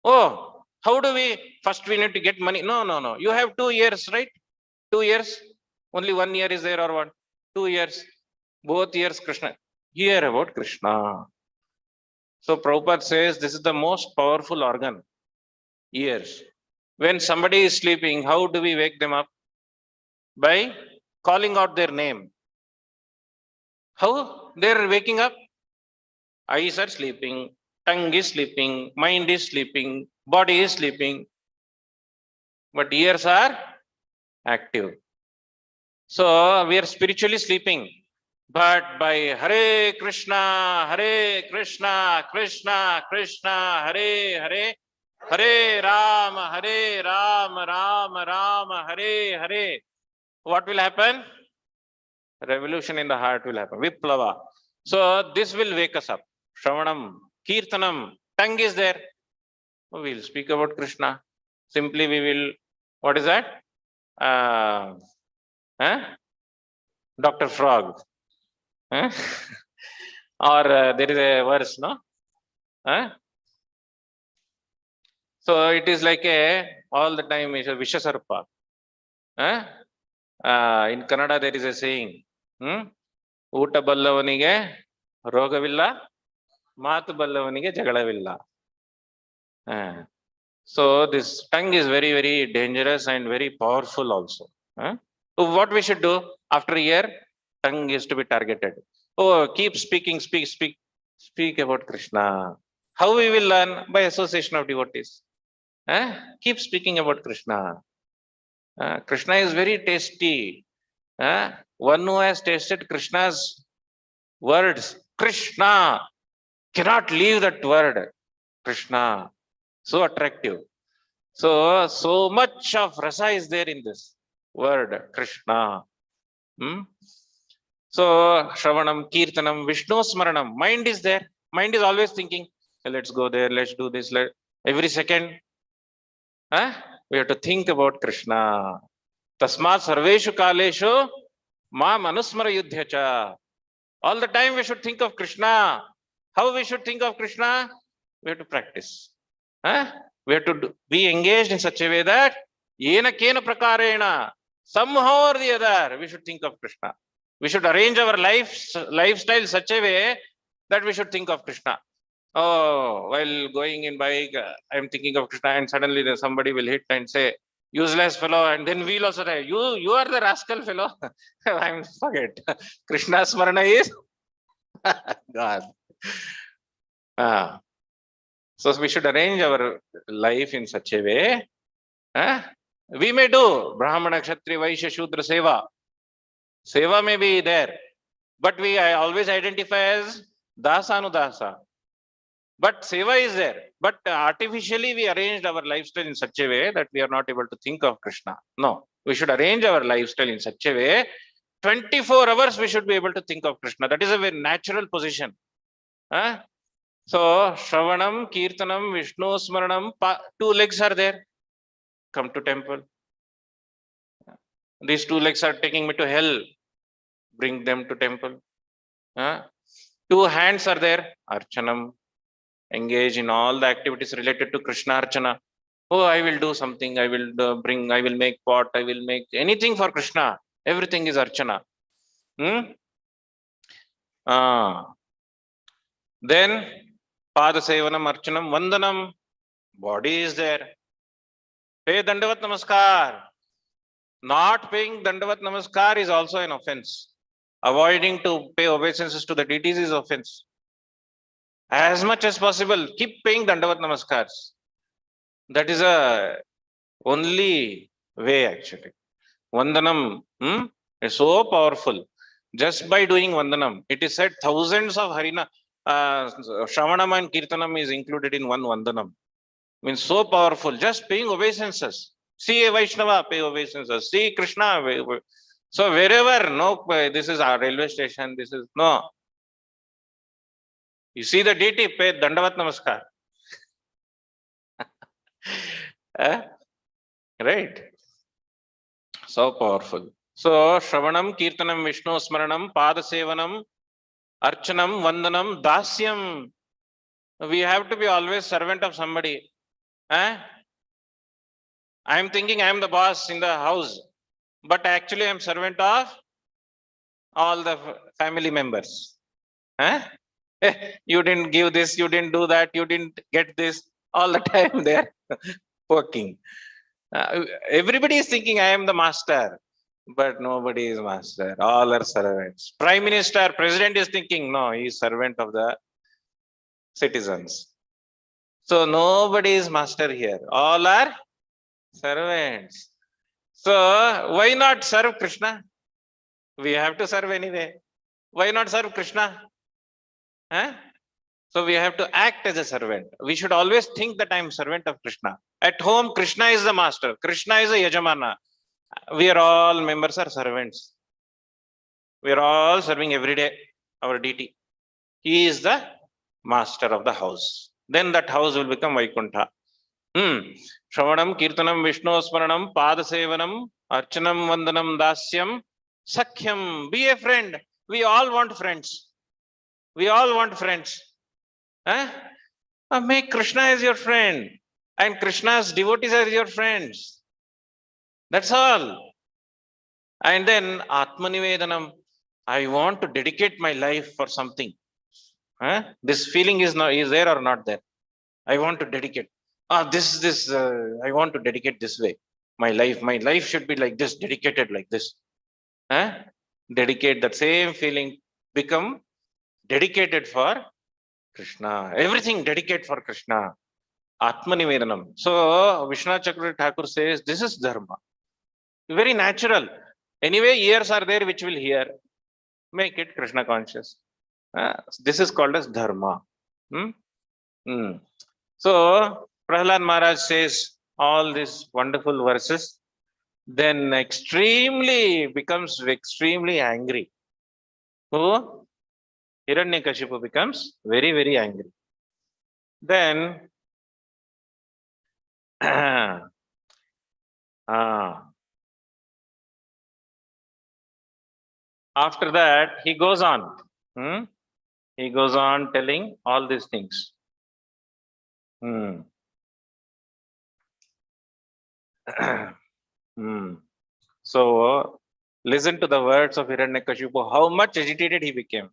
Oh, how do we? First we need to get money. No. You have 2 years, right? 2 years. Only 1 year is there or what? 2 years. Both years Krishna. Hear about Krishna. So Prabhupada says this is the most powerful organ, ears. When somebody is sleeping, how do we wake them up? By calling out their name. How they are waking up? Eyes are sleeping, tongue is sleeping, mind is sleeping, body is sleeping, but ears are active. So we are spiritually sleeping, but by Hare Krishna, Hare Krishna, Krishna Krishna, Hare Hare, Hare Rama, Rama Rama, Hare Hare, what will happen? Revolution in the heart will happen. Viplava. So this will wake us up. Shravanam, Kirtanam, tongue is there. We will speak about Krishna. Simply we will, what is that? Dr. Frog. Or there is a verse, no? So it is like a, all the time is a Vishasarpa. In Kannada there is a saying, ಊಟ ಬಲ್ಲವನಿಗೆ ರೋಗವಿಲ್ಲ, ಮಾತು ಬಲ್ಲವನಿಗೆ ಜಗಳವಿಲ್ಲ. So this tongue is very, very dangerous and very powerful also. So what we should do after a year? Tongue is to be targeted. Oh, keep speaking, speak about Krishna. How we will learn? By association of devotees. Keep speaking about Krishna. Krishna is very tasty. One who has tasted Krishna's words, Krishna, cannot leave that word. Krishna, so attractive. So much of rasa is there in this word, Krishna. So Shravanam, Kirtanam, Vishnu Smaranam, mind is there. Mind is always thinking, let's go there, let's do this. Every second, we have to think about Krishna. Tasmat sarveshu kaleshu ma manusmara yudhyacha. All the time we should think of Krishna. How we should think of Krishna? We have to practice. We have to be engaged in such a way that yena kena prakarena, somehow or the other, we should think of Krishna. We should arrange our lifestyle such a way that we should think of Krishna. Oh, while going in bike, I am thinking of Krishna, and suddenly somebody will hit and say, useless fellow, and then we'll also say, you are the rascal fellow. I'm forget. Krishna Smarana is God. So we should arrange our life in such a way. We may do Brahmana, Kshatriya, Vaishya, Shudra, Seva. Seva may be there, but we always identify as Dasa Anudasa. But Seva is there. But artificially we arranged our lifestyle in such a way that we are not able to think of Krishna. No, we should arrange our lifestyle in such a way 24 hours we should be able to think of Krishna. That is a very natural position. So Shravanam, Kirtanam, Vishnu Smaranam, 2 legs are there. Come to temple. These 2 legs are taking me to hell. Bring them to temple. 2 hands are there. Archanam. Engage in all the activities related to Krishna Archana. Oh, I will do something. I will I will make pot. I will make anything for Krishna. Everything is Archana. Then Pada Sevanam, Archanam, Vandanam. Body is there. Pay Dandavat Namaskar. Not paying Dandavat Namaskar is also an offense. Avoiding to pay obeisances to the deities is offense. As much as possible, keep paying Dandavat Namaskars. That is a only way actually. Vandanam is so powerful. Just by doing Vandanam, it is said thousands of Harina, Shravanam and Kirtanam is included in one Vandanam. Means so powerful. Just paying obeisances. See a Vaishnava, pay obeisances. See Krishna. So wherever, no, this is our railway station, this is, no. You see the deity, pay Dandavat Namaskar. Right? So powerful. So Shravanam, Kirtanam, Vishnu Smaranam, Pada Sevanam, Archanam, Vandanam, Dasyam. We have to be always servant of somebody. I am thinking I am the boss in the house, but actually I am servant of all the family members. You didn't give this, you didn't do that, you didn't get this. All the time they are working. Everybody is thinking I am the master, but nobody is master. All are servants. Prime Minister, President is thinking, no, he is servant of the citizens. So nobody is master here. All are servants. So why not serve Krishna? We have to serve anyway. Why not serve Krishna? Huh? So we have to act as a servant. We should always think that I am servant of Krishna. At home, Krishna is the master. Krishna is a Yajamana. We are all members are servants. We are all serving every day our deity. He is the master of the house. Then that house will become Vaikuntha. Shravanam, Kirtanam, Vishnu Smaranam, Padasevanam, Archanam, Vandanam, Dasyam, Sakhyam. Be a friend. We all want friends. We all want friends. Huh? Make Krishna as your friend. And Krishna's devotees as your friends. That's all. And then Atmanivedanam. I want to dedicate my life for something. Huh? This feeling is there or not there? I want to dedicate. I want to dedicate this way. My life should be like this, dedicated like this. Huh? Dedicate that same feeling, become dedicated for Krishna. Everything dedicate for Krishna. Atmanivedanam. So Vishwanath Chakravarti Thakur says this is dharma. Very natural. Anyway, ears are there which will hear. Make it Krishna conscious. This is called as dharma. So Prahlad Maharaj says all these wonderful verses, then becomes extremely angry. Who? Hiranyakashipu becomes very, very angry. Then after that, he goes on. He goes on telling all these things. So listen to the words of Hiranyakashipu, how much agitated he became.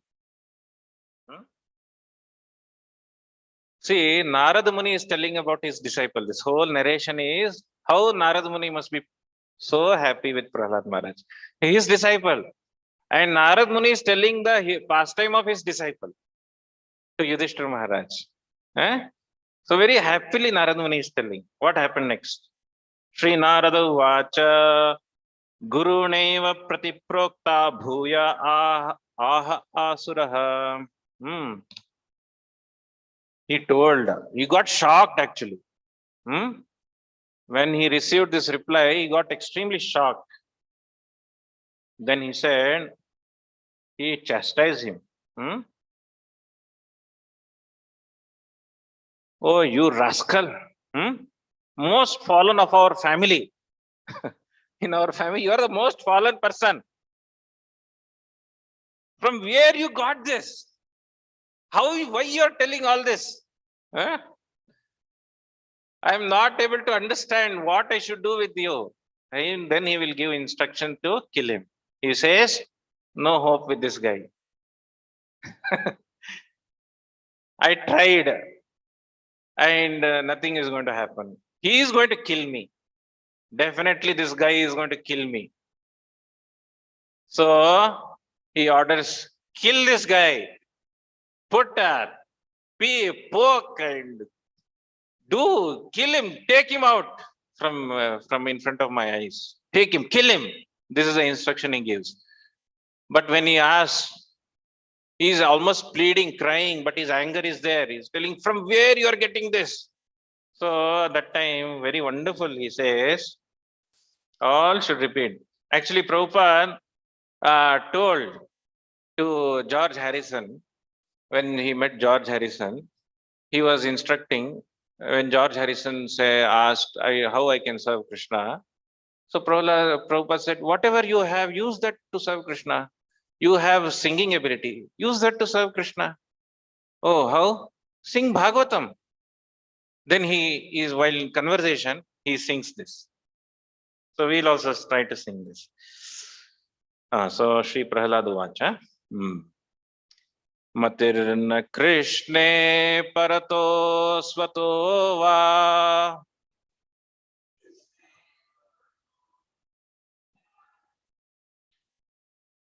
See, Narada Muni is telling about his disciple. This whole narration is how Narada Muni must be so happy with Prahlad Maharaj. His disciple. And Narada Muni is telling the pastime of his disciple to Yudhishthira Maharaj. So very happily Narada Muni is telling. What happened next? Sri Narada Vacha Guruneva Pratiprokta Bhuya Aha Asuraha. He told, he got shocked actually. When he received this reply, he got extremely shocked. Then he said, he chastised him. Oh, you rascal. Most fallen of our family. In our family, you are the most fallen person. From where you got this? Why you are telling all this? I am not able to understand what I should do with you. And then he will give instruction to kill him. He says, no hope with this guy. I tried and nothing is going to happen. He is going to kill me. Definitely this guy is going to kill me. So he orders, kill this guy. Put a poke and kill him, take him out from in front of my eyes. Take him, kill him. This is the instruction he gives. But when he asks, he's almost pleading, crying, but his anger is there. He's telling, from where you are getting this? So that time, very wonderful, he says, all should repeat. Actually, Prabhupada told to George Harrison, when he met George Harrison, he was instructing, when George Harrison asked how I can serve Krishna. So Prabhupada said, whatever you have, use that to serve Krishna. You have singing ability, use that to serve Krishna. Oh, how? Sing Bhagavatam. Then he is, while in conversation, he sings this. So we'll also try to sing this. So Sri Prahlad Vacha. मतिर्न कृष्णे परतो स्वतो वा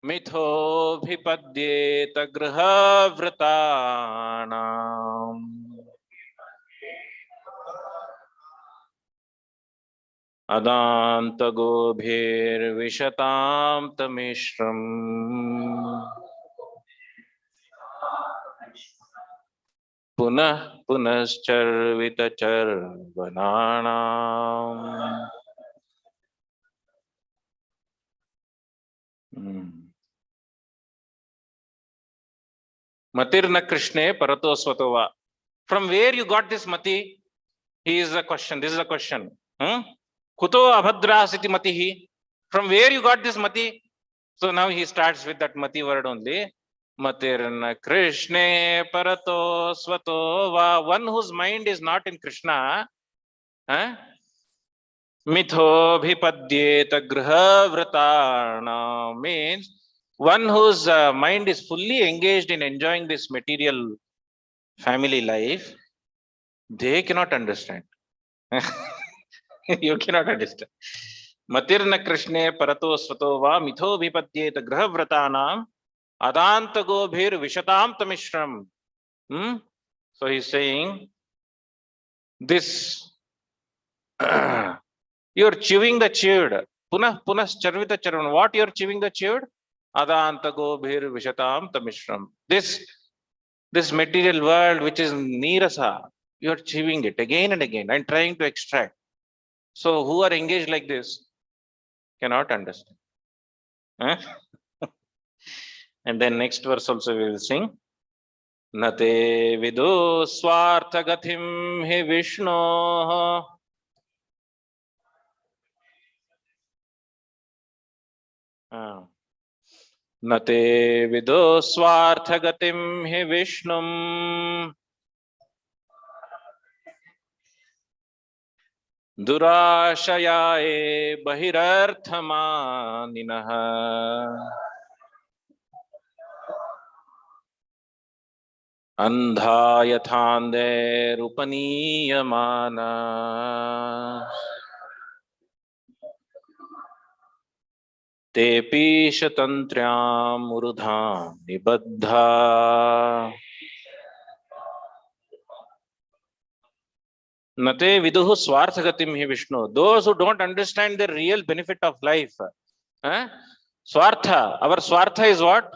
मिथोऽभिपद्येत गृहवृतानाम् अदान्तगोभिर्विशतां तमिश्रम् पुनः पुनश्चर्वितचर्वणानाम् Matirna Krishne Parato Svatova. From where you got this mati? He is the question. This is the question. Kuto abhadrasiti matihi. From where you got this mati? So now he starts with that mati word only. Matirna Krishne Parato Svatova. One whose mind is not in Krishna. Mitho bhipadyeta griha vratana means one whose mind is fully engaged in enjoying this material family life, they cannot understand. You cannot understand. Matirna Krishne Parato Svato Va Mitho Vipadyeta Grahavratanam Adantago Bhir Vishatam Tamishram. So he's saying this you're chewing the chewed. Punah Charvita Charvan. What you're chewing the chewed? Adantago Bhir Vishatam Tamishram. This material world which is Nirasa, you're chewing it again and again and trying to extract. So who are engaged like this cannot understand. And then next verse also we will sing. Nate vidu swarthagathim he Vishnu. Nate vidu swarthagatim he Vishnum. Durashayae bahirarthamaninaha. Andha yathande rupaniyamana. Tepi shatantriam urudham nibaddha. Nate viduhu swarthagatim hi Vishnu. Those who don't understand the real benefit of life. Swartha. Our swartha is what?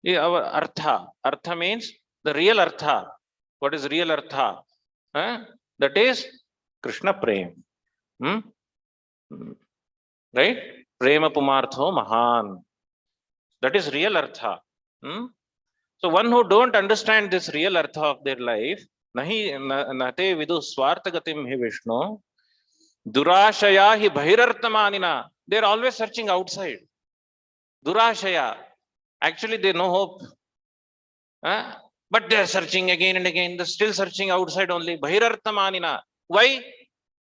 Our artha. Artha means the real artha. What is real artha? That is Krishna Prem. Right? Prema Pumartho Mahan. That is real artha. So one who don't understand this real artha of their life, nate vidu swarthagatim hi Vishnu, durashaya hi bahirartamanina. They're always searching outside. Durashaya. Actually, they no hope. But they're searching again and again. They're still searching outside only. Bahirartamanina. Why?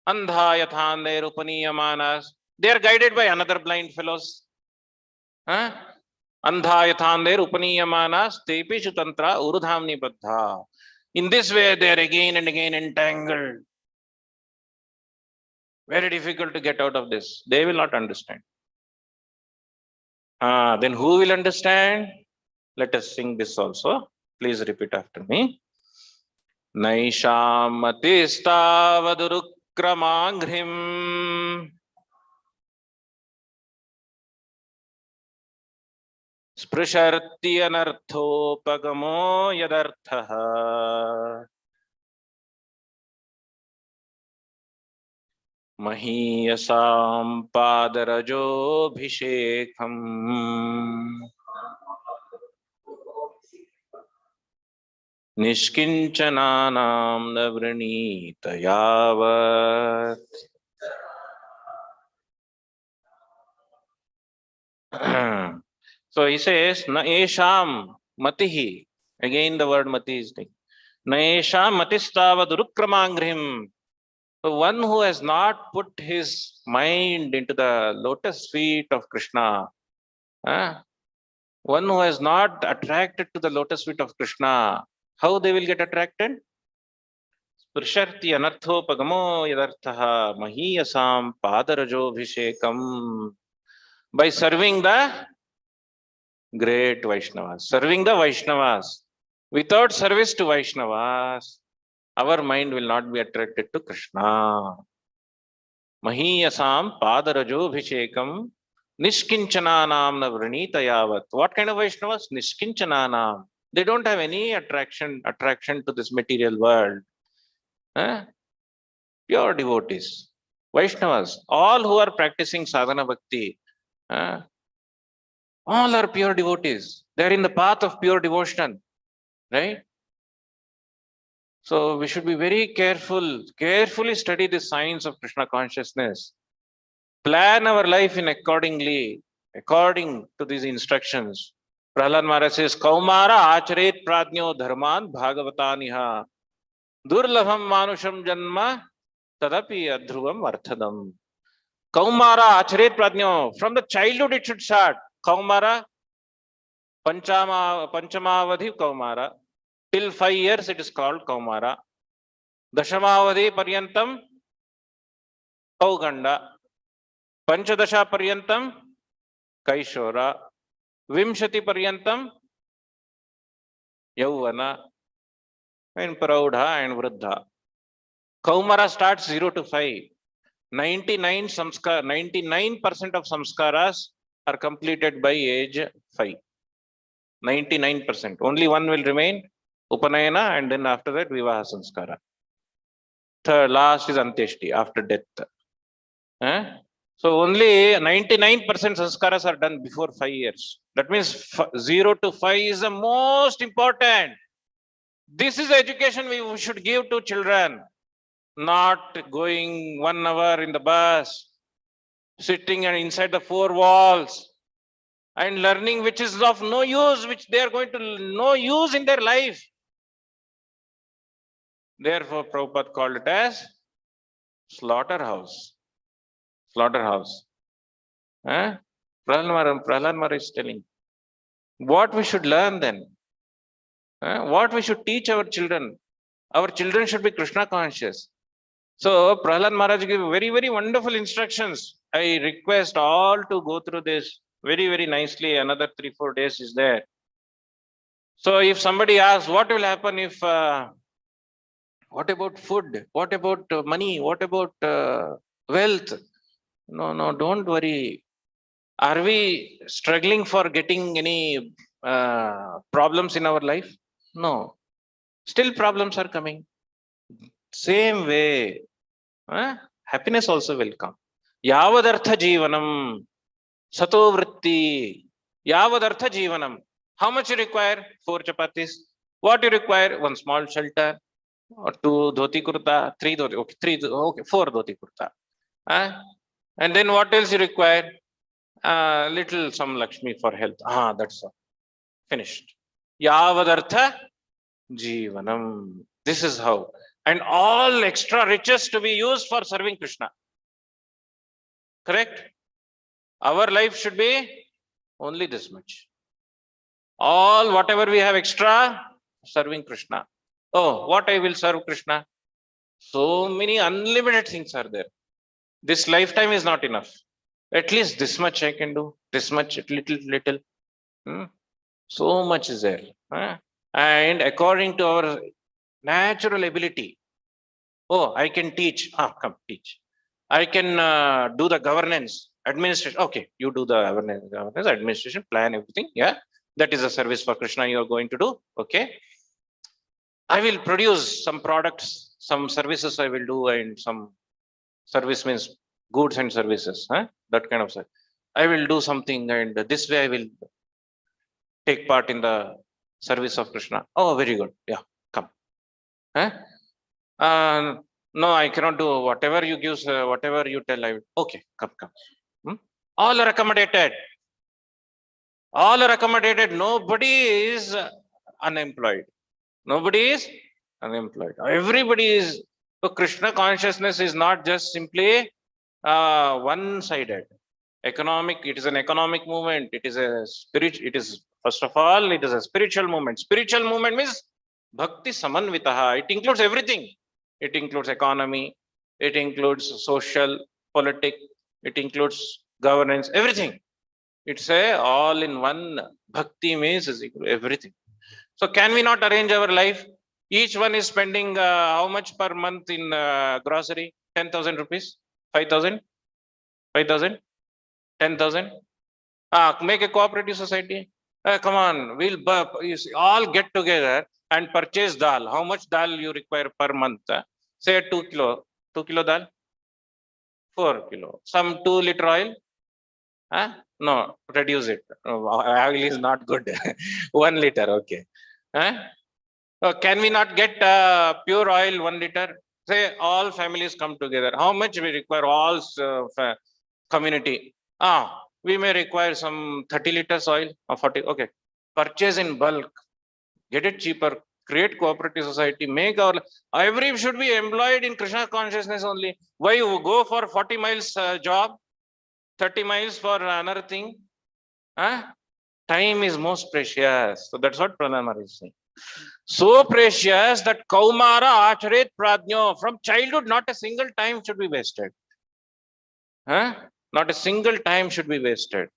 Andha yathande rupaniyamanas. They are guided by another blind fellows. Andha yathande rupaniyamanas tepishu tantra urudhamni baddha. In this way, they are again and again entangled. Very difficult to get out of this. They will not understand. Then who will understand? Let us sing this also. Please repeat after me. Naishamatistavadurukramangrim sprisharti anarthopagamo yadarthaha mahiyasam padarajobhishekam Nishkinchananam navranita yavat. So he says, na esham matihi. Again the word mati is taken. Na esham matistava durukramangrim. So one who has not put his mind into the lotus feet of Krishna, One who has not attracted to the lotus feet of Krishna, how they will get attracted? Sprisharti anarthopagamo yadarthaha mahiyasam padarajobhishekam. By serving the great Vaishnavas, serving the Vaishnavas. Without service to Vaishnavas, our mind will not be attracted to Krishna. Mahiyasam padarajobhishekam nishkinchananam na vrinita yavat. What kind of Vaishnavas? Nishkinchananam. They don't have any attraction to this material world. Pure devotees, Vaishnavas, all who are practicing sadhana bhakti, all are pure devotees. They are in the path of pure devotion, right? So we should be very carefully study the science of Krishna consciousness, plan our life in according to these instructions. Prahlad Maharaj says, Kaumara acharet pradnyo dharman bhagavataniha durlabham manusham janma tadapi adhruvam arthadam. Kaumara acharet pradnyo. From the childhood it should start. Kaumara, Panchamavadhi Kaumara. Till 5 years it is called Kaumara. Dashamavadhi Paryantam Kauganda. Panchadasha Paryantam Kaishora. Vimshati Paryantam Yauvana. And Praudha and Vruddha. Kaumara starts 0 to 5. 99% of samskaras are completed by age 5. 99%. Only one will remain, Upanayana, and then after that, Vivaha Sanskara. Third, last is Antyeshti, after death. So only 99% sanskaras are done before 5 years. That means 0 to 5 is the most important. This is the education we should give to children. Not going 1 hour in the bus, sitting inside the 4 walls, and learning which is of no use, which they are going to no use in their life. Therefore, Prabhupada called it as slaughterhouse. Slaughterhouse. Prahlad Maharaj is telling what we should learn then. What we should teach our children. Our children should be Krishna conscious. So Prahlad Maharaj gave very, very wonderful instructions. I request all to go through this very, very nicely. Another 3-4 days is there. So if somebody asks, what will happen if, what about food? What about money? What about wealth? No, don't worry. Are we struggling for getting any problems in our life? No. Still problems are coming. Same way. Happiness also will come. Yavadartha jivanam. Sato vritti. Yavadartha jivanam. How much you require? 4 chapatis. What you require? 1 small shelter. Or 2 dhoti kurta. 3 dhoti. Okay, 4 dhoti kurta. And then what else you require? Little some Lakshmi for health. That's all. Finished. Yavadartha jivanam. This is how. And all extra riches to be used for serving Krishna. Correct? Our life should be only this much. All whatever we have extra, serving Krishna. Oh, what I will serve Krishna? So many unlimited things are there. This lifetime is not enough. At least this much I can do. This much, little. So much is there. And according to our natural ability. Oh, I can teach. Come teach. I can do the governance, administration. Okay, you do the governance, administration, plan everything. Yeah, that is a service for Krishna you are going to do. Okay. I will produce some products, some services I will do, and some service means goods and services. That kind of stuff. I will do something, and this way I will take part in the service of Krishna. Oh, very good. Yeah, come. No, I cannot do whatever you give, whatever you tell. I will. Okay, come. All are accommodated. All are accommodated. Nobody is unemployed. Nobody is unemployed. Everybody is. So Krishna consciousness is not just simply one-sided. Economic. It is an economic movement. It is a spirit. It is First of all, it is a spiritual movement. Spiritual movement means bhakti samanvitaha. It includes everything. It includes economy. It includes social, politic. It includes governance, everything. It's a all in one. Bhakti means is equal to everything. So can we not arrange our life? Each one is spending how much per month in grocery? 10,000 rupees? 5,000? 5,000? 10,000? Make a cooperative society. Come on, you see, all get together and purchase dal. How much dal you require per month? Say 2 kilo. 2 kilo dal? 4 kilo. Some 2 liter oil? No, reduce it. Oil is not good. 1 liter, okay. Can we not get pure oil 1 liter? Say all families come together. How much we require all community? We may require some 30 liters oil or 40. Okay. Purchase in bulk. Get it cheaper. Create cooperative society. Make our every should be employed in Krishna consciousness only. Why you go for 40 miles job? 30 miles for another thing. Time is most precious. So that's what Pranamar is saying. So precious that Kaumara Acharet Pradnyo, from childhood, not a single time should be wasted. Not a single time should be wasted.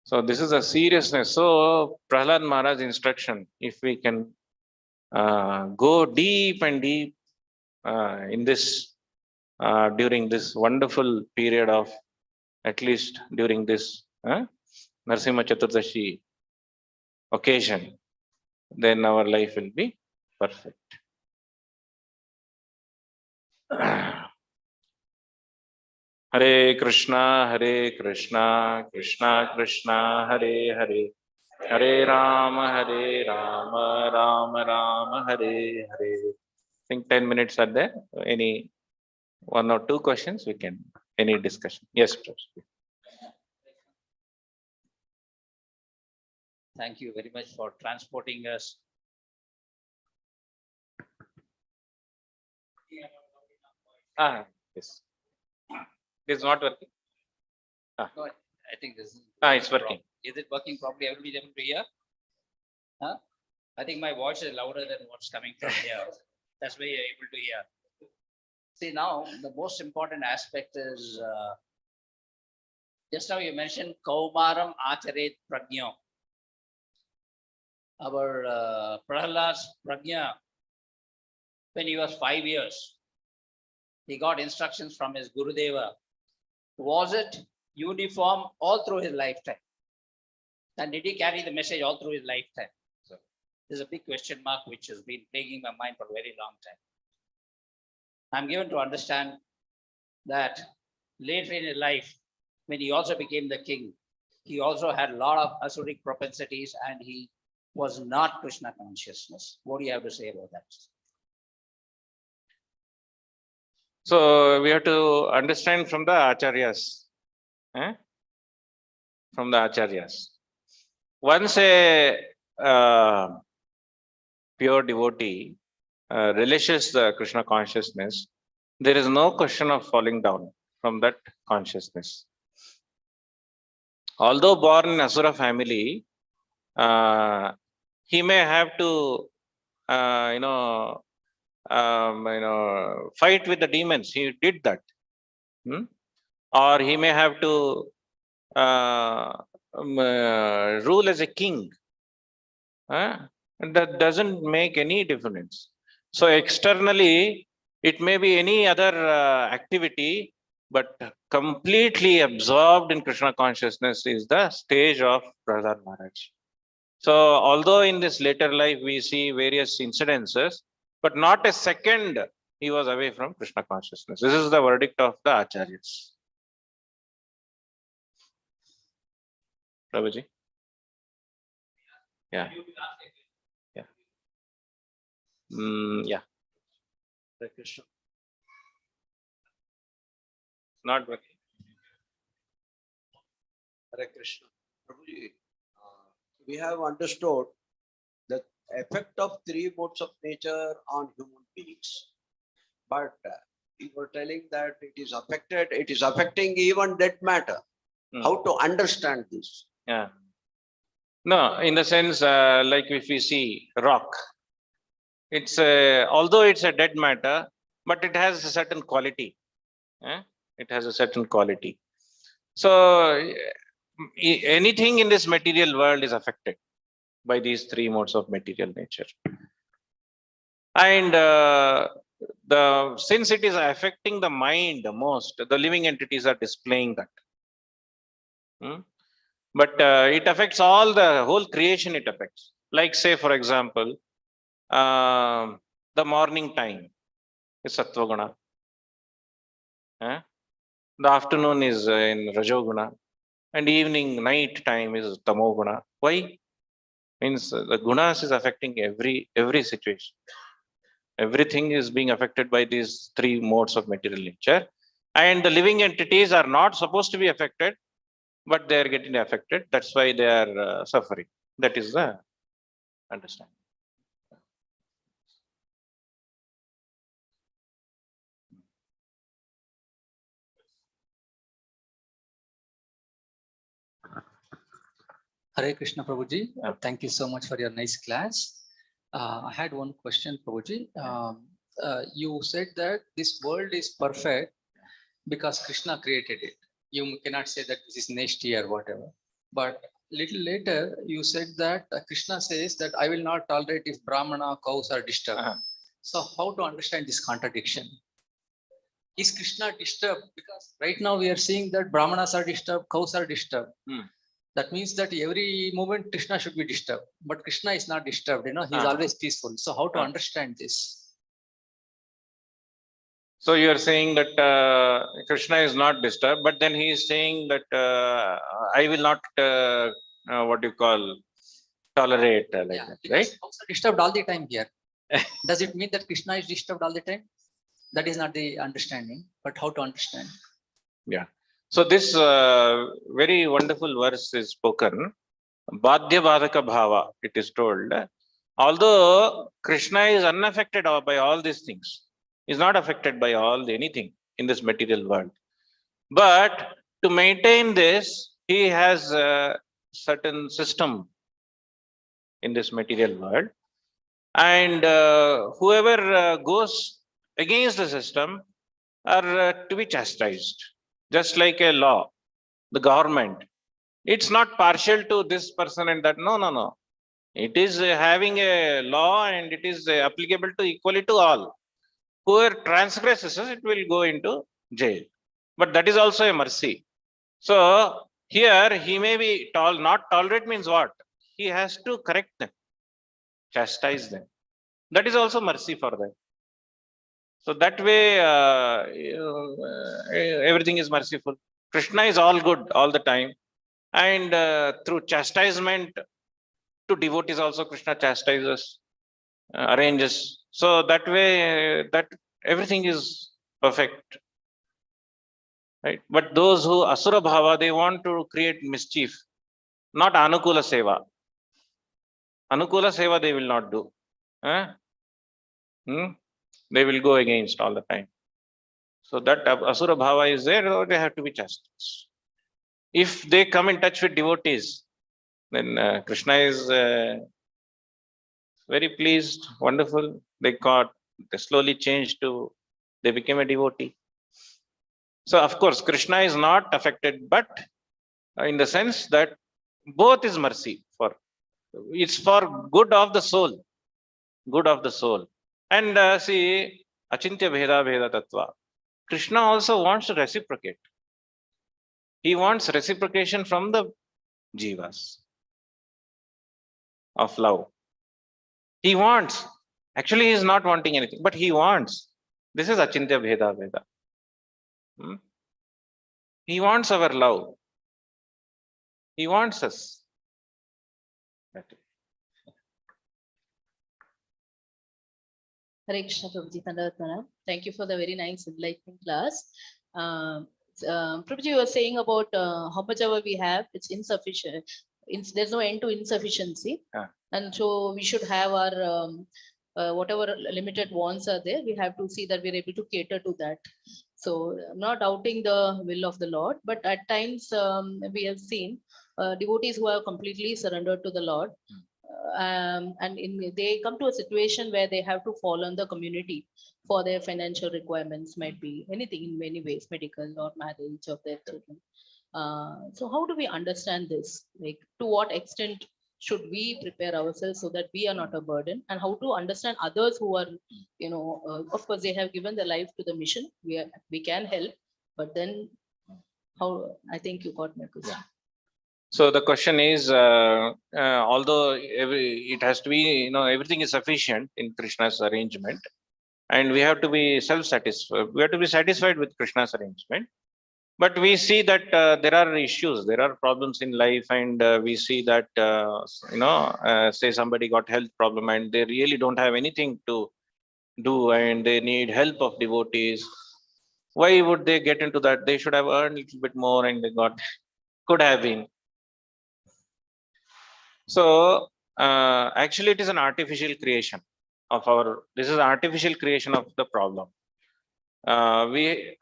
So this is a seriousness. So Prahlad Maharaj instruction, if we can go deep and deep in this during this wonderful period of, at least during this Narasimha Chaturdashi occasion, then our life will be perfect. Hare Krishna, Krishna Krishna, Hare Hare, Hare Rama, Rama Rama, Hare Hare. I think 10 minutes are there. Any one or two questions we can, any discussion? Yes, please. Thank you very much for transporting us. Yes. It is not working. No, I think this is. It's working. Is it working properly? Everybody is able to hear? I think my voice is louder than what's coming from here. That's why you're able to hear. See, now the most important aspect is just now you mentioned Kaumaram Acharet Prajna. Our Prahlad's Prajna, when he was 5 years, he got instructions from his Gurudeva. Was it uniform all through his lifetime? And did he carry the message all through his lifetime? So there's a big question mark which has been plaguing my mind for a very long time. I'm given to understand that later in his life, when he also became the king, he also had a lot of asuric propensities and he was not Krishna consciousness. What do you have to say about that? So we have to understand from the acharyas. From the acharyas. Once a pure devotee relishes the Krishna consciousness, there is no question of falling down from that consciousness. Although born in Asura family, he may have to, fight with the demons. He did that. Or he may have to rule as a king. And that doesn't make any difference. So externally, it may be any other activity, but completely absorbed in Krishna consciousness is the stage of Prahlad Maharaj. So although in this later life we see various incidences, but not a second he was away from Krishna consciousness. This is the verdict of the acharyas. Prabhuji? Yeah. Yeah. Yeah. Hare Krishna. Not working. Hare Krishna. Prabhuji, we have understood the effect of three modes of nature on human beings. But you were telling that it is affecting even dead matter. How to understand this? Yeah. No, in the sense, like if we see rock, it's although it's a dead matter, but it has a certain quality. It has a certain quality. So anything in this material world is affected by these three modes of material nature. And since it is affecting the mind the most, the living entities are displaying that. But it affects all the whole creation. It affects, like say for example, the morning time is sattva guna. The afternoon is in rajoguna, and evening night time is tamoguna. Why? Means the gunas is affecting every situation. Everything is being affected by these three modes of material nature, and the living entities are not supposed to be affected, but they are getting affected. That's why they are suffering. That is the understanding. Hare Krishna Prabhuji, Yeah. thank you so much for your nice class. I had one question, Prabhuji. You said that this world is perfect because Krishna created it. You cannot say that this is next year, whatever. But little later, you said that Krishna says that I will not tolerate if Brahmana cows are disturbed. So how to understand this contradiction? Is Krishna disturbed? Because right now we are seeing that Brahmanas are disturbed, cows are disturbed. That means that every moment Krishna should be disturbed, but Krishna is not disturbed, he's always peaceful. So how to understand this? So you are saying that Krishna is not disturbed, but then he is saying that I will not, what you call, tolerate like that, right? Cows are disturbed all the time here. Does it mean that Krishna is disturbed all the time? That is not the understanding, but how to understand? Yeah. So this very wonderful verse is spoken. Badhya Badhaka Bhava, it is told. Although Krishna is unaffected by all these things, is not affected by anything in this material world. But to maintain this, he has a certain system in this material world. And whoever goes against the system are to be chastised, just like a law, the government. It's not partial to this person and that. No. It is having a law and it is applicable to equally to all. Whoever transgresses it will go into jail. But that is also a mercy. So here he may be not tolerate means what? He has to correct them, chastise them. That is also mercy for them. So that way everything is merciful. Krishna is all good all the time. And through chastisement to devotees also Krishna chastises, arranges. So that way that everything is perfect. Right? But those who asura bhava, they want to create mischief, not anukula seva. Anukula seva they will not do. They will go against all the time. So that asura bhava is there, or they have to be chastised. If they come in touch with devotees, then Krishna is very pleased, wonderful. They slowly changed they became a devotee. So of course, Krishna is not affected, but in the sense that both is mercy it's for good of the soul, And see, achintya bheda bheda tattva. Krishna also wants to reciprocate. He wants reciprocation from the jivas of love. He wants. Actually, he is not wanting anything, but he wants. This is achintya bheda bheda. He wants our love. He wants us. Hare Krishna Prabhuji, Tandavatana. Thank you for the very nice enlightening class. Prabhuji, you were saying about how much ever we have, it's insufficient. There's no end to insufficiency. And so we should have our whatever limited wants are there, we have to see that we're able to cater to that. So I'm not doubting the will of the Lord, but at times we have seen devotees who are completely surrendered to the Lord. They come to a situation where they have to fall on the community for their financial requirements, might be anything in many ways, medical or marriage of their children. So how do we understand this? Like, to what extent should we prepare ourselves so that we are not a burden, and how to understand others who are, of course, they have given their life to the mission. We can help, but then how? I think you got my question. So the question is, although it has to be, everything is sufficient in Krishna's arrangement, and we have to be self-satisfied. We have to be satisfied with Krishna's arrangement. But we see that there are issues, there are problems in life, and we see that, say somebody got health problem and they really don't have anything to do, and they need help of devotees. Why would they get into that? They should have earned a little bit more, and they could have been. So actually, it is an artificial creation of this is artificial creation of the problem. We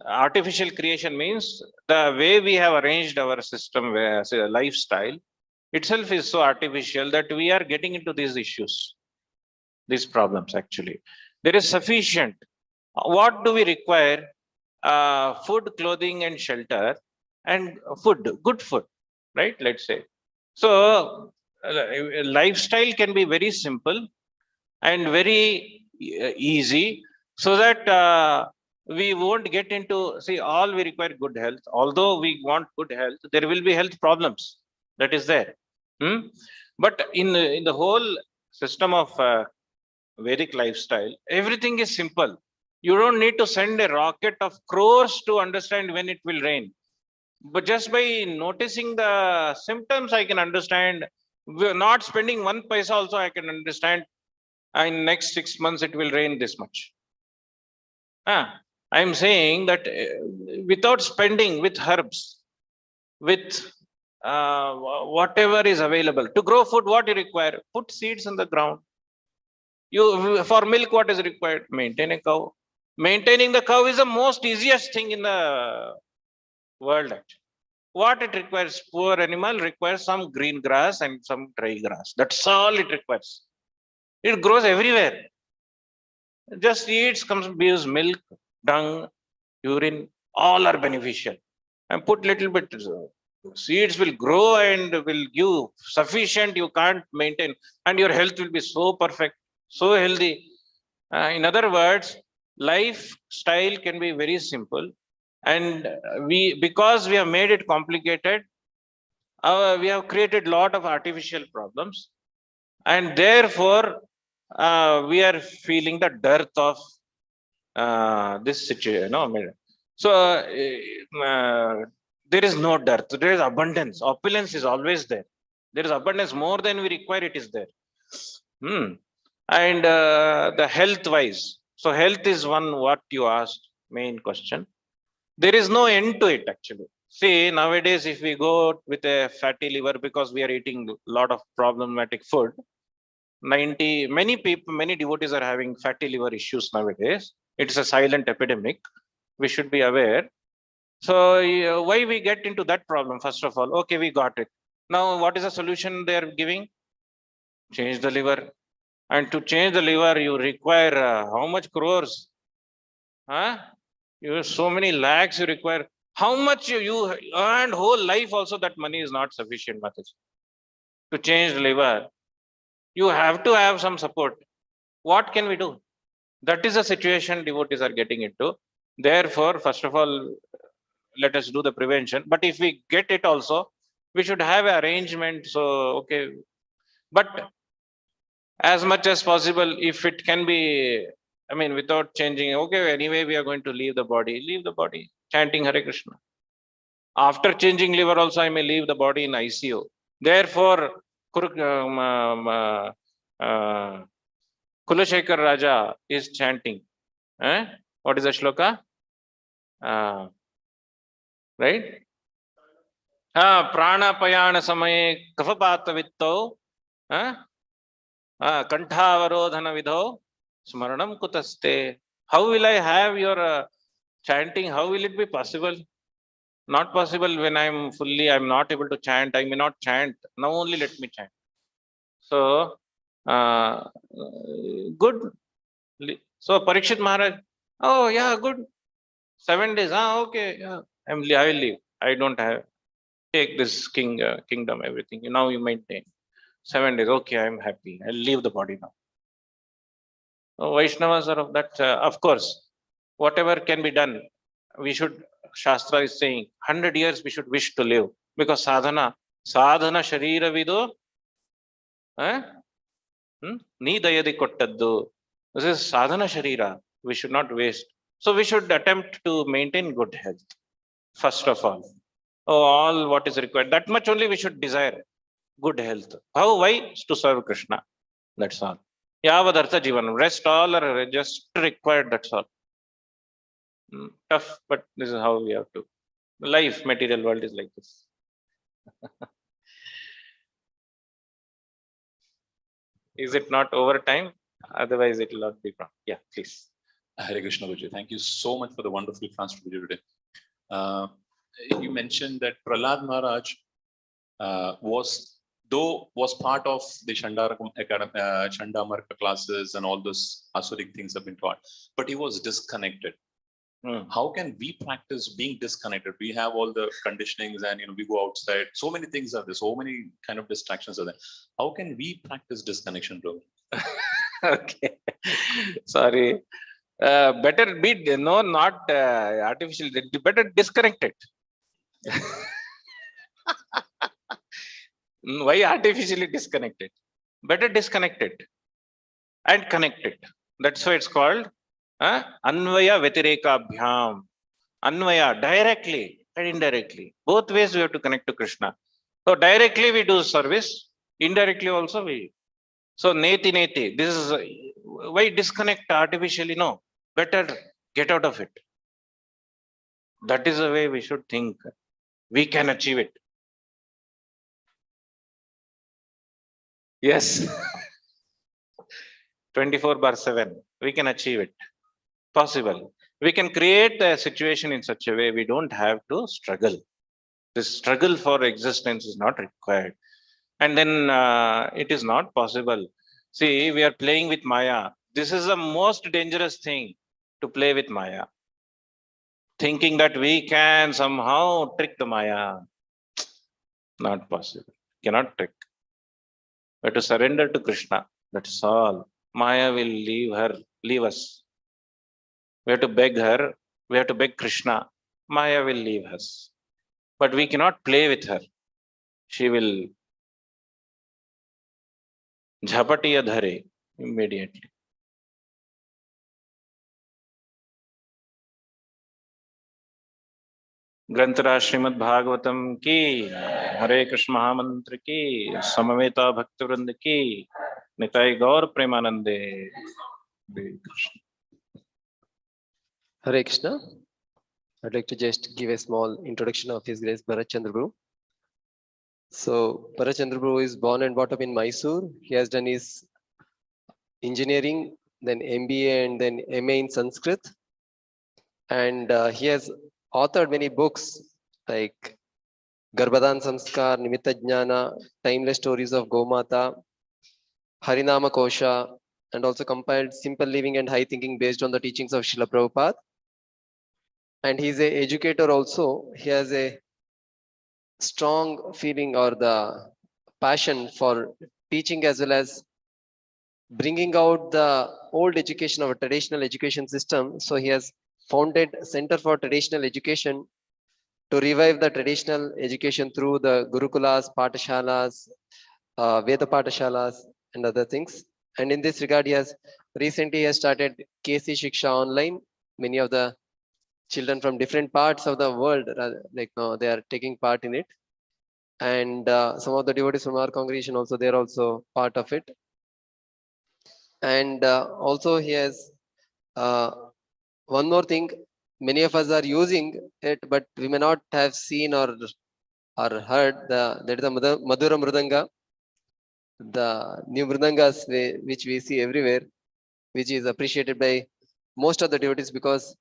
artificial creation means the way we have arranged our system, lifestyle itself is so artificial that we are getting into these issues, these problems. Actually, there is sufficient. What do we require? Food, clothing, and shelter, and good food, right? Let's say. So lifestyle can be very simple and very easy, so that we won't get into, see, all we require good health. Although we want good health, there will be health problems that is there. But in the whole system of Vedic lifestyle, everything is simple. You don't need to send a rocket of crores to understand when it will rain. But just by noticing the symptoms, I can understand. We're not spending 1 paisa also, I can understand. In next 6 months, it will rain this much. I'm saying that without spending, with herbs, with whatever is available to grow food, what you require? Put seeds in the ground. For milk, what is required? Maintain a cow. Maintaining the cow is the most easiest thing in the world. Actually, what it requires? Poor animal requires some green grass and some dry grass. That's all it requires. It grows everywhere. Just eats, comes, gives milk, dung, urine, all are beneficial. And put little bit, seeds will grow and will give sufficient. You can't maintain, and your health will be so perfect, so healthy. In other words, lifestyle can be very simple, and because we have made it complicated, we have created a lot of artificial problems, and therefore we are feeling the dearth of this situation. So there is no dearth, there is abundance. Opulence is always there. There is abundance, more than we require, it is there. And the health wise, so health is one, what you asked, main question. There is no end to it, actually. See, nowadays, if we go with a fatty liver because we are eating a lot of problematic food, many people, many devotees are having fatty liver issues nowadays. It's a silent epidemic. We should be aware. So why we get into that problem? First of all, okay, we got it. Now, what is the solution they are giving? Change the liver. And to change the liver, you require how much crores? You have so many lakhs you require. How much you earned whole life also, that money is not sufficient, Mataji. To change the liver, you have to have some support. What can we do? That is the situation devotees are getting into. Therefore, first of all, let us do the prevention. But if we get it also, we should have an arrangement. So, okay. But as much as possible, if it can be, I mean, without changing, okay, anyway, we are going to leave the body, chanting Hare Krishna. After changing liver also, I may leave the body in ICU. Therefore, Kulashekar Raja is chanting. What is the shloka? Right? Prana payana samaye kapapata vitto. Kantavarodhana vidho smaranam kutaste. How will I have your chanting? How will it be possible? Not possible when I'm not able to chant. I may not chant. Now only let me chant. So, good. So Parikshit Maharaj, oh yeah, good. 7 days. Okay. Yeah. I will leave. I don't have take this kingdom, everything. Now you maintain. 7 days. Okay, I'm happy. I'll leave the body now. Vaishnavas are of that. Of course, whatever can be done, we should. Shastra is saying 100 years we should wish to live because sadhana sharira vido. Nidayadi kottaddu. This is sadhana sharira. We should not waste. So we should attempt to maintain good health. First of all. Oh, all what is required. That much only we should desire. Good health. How? Why? To serve Krishna. That's all. Yavadartha jivanam. Rest all are just required. That's all. Tough, but this is how we have to. Life, material world is like this. Is it not over time? Otherwise, it will not be wrong. Yeah, please. Hare Krishna, Vijay. Thank you so much for the wonderful class today. You mentioned that Prahlad Maharaj was part of the Chandamarka classes and all those Asuric things have been taught, but he was disconnected. How can we practice being disconnected? We have all the conditionings and we go outside. So many things are there. So many kind of distractions are there. How can we practice disconnection, bro? Okay. Sorry. Better be not artificial. Better disconnect it. Why artificially disconnected? Better disconnect it and connect it. That's why it's called Anvaya Vatirekabhyam. Anvaya, directly and indirectly. Both ways we have to connect to Krishna. So directly we do service, indirectly also we. So neti. This is why disconnect artificially? No. Better get out of it. That is the way we should think. We can achieve it. Yes. 24/7. We can achieve it. Possible. We can create a situation in such a way we don't have to struggle. This struggle for existence is not required. And then it is not possible. See, we are playing with Maya. This is the most dangerous thing, to play with Maya. Thinking that we can somehow trick the Maya. Not possible. Cannot trick. We have to surrender to Krishna. That's all. Maya will leave us. We have to beg her. We have to beg Krishna. Maya will leave us. But we cannot play with her. She will jhapatiya dhare immediately. ग्रंथराज Shrimad Bhagavatam की, हरे कृष्ण महामंत्र की, समवेता भक्तवृंद की, निताई गौर प्रेमानंदे। Hare Krishna. I'd like to just give a small introduction of His Grace Bharat Chandra Prabhu. So Bharat Chandra Prabhu is born and brought up in Mysore. He has done his engineering, then MBA, and then MA in Sanskrit. And he has authored many books like Garbhadan Samskar, Nimitta Jnana, Timeless Stories of Gomata, Harinama Kosha, and also compiled Simple Living and High Thinking based on the teachings of Srila Prabhupada. And he's an educator also. He has a strong feeling or the passion for teaching as well as bringing out the old education of a traditional education system. So he has founded Center for Traditional Education to revive the traditional education through the Gurukulas, Patashalas, Veda Patashalas, and other things. And in this regard, he has recently started KC Shiksha Online. Many of the children from different parts of the world, like they are taking part in it. And some of the devotees from our congregation also, they're also part of it. And also he has one more thing, many of us are using it, but we may not have seen or heard that is the Madhura Mridanga. the new mridangas which we see everywhere, which is appreciated by most of the devotees because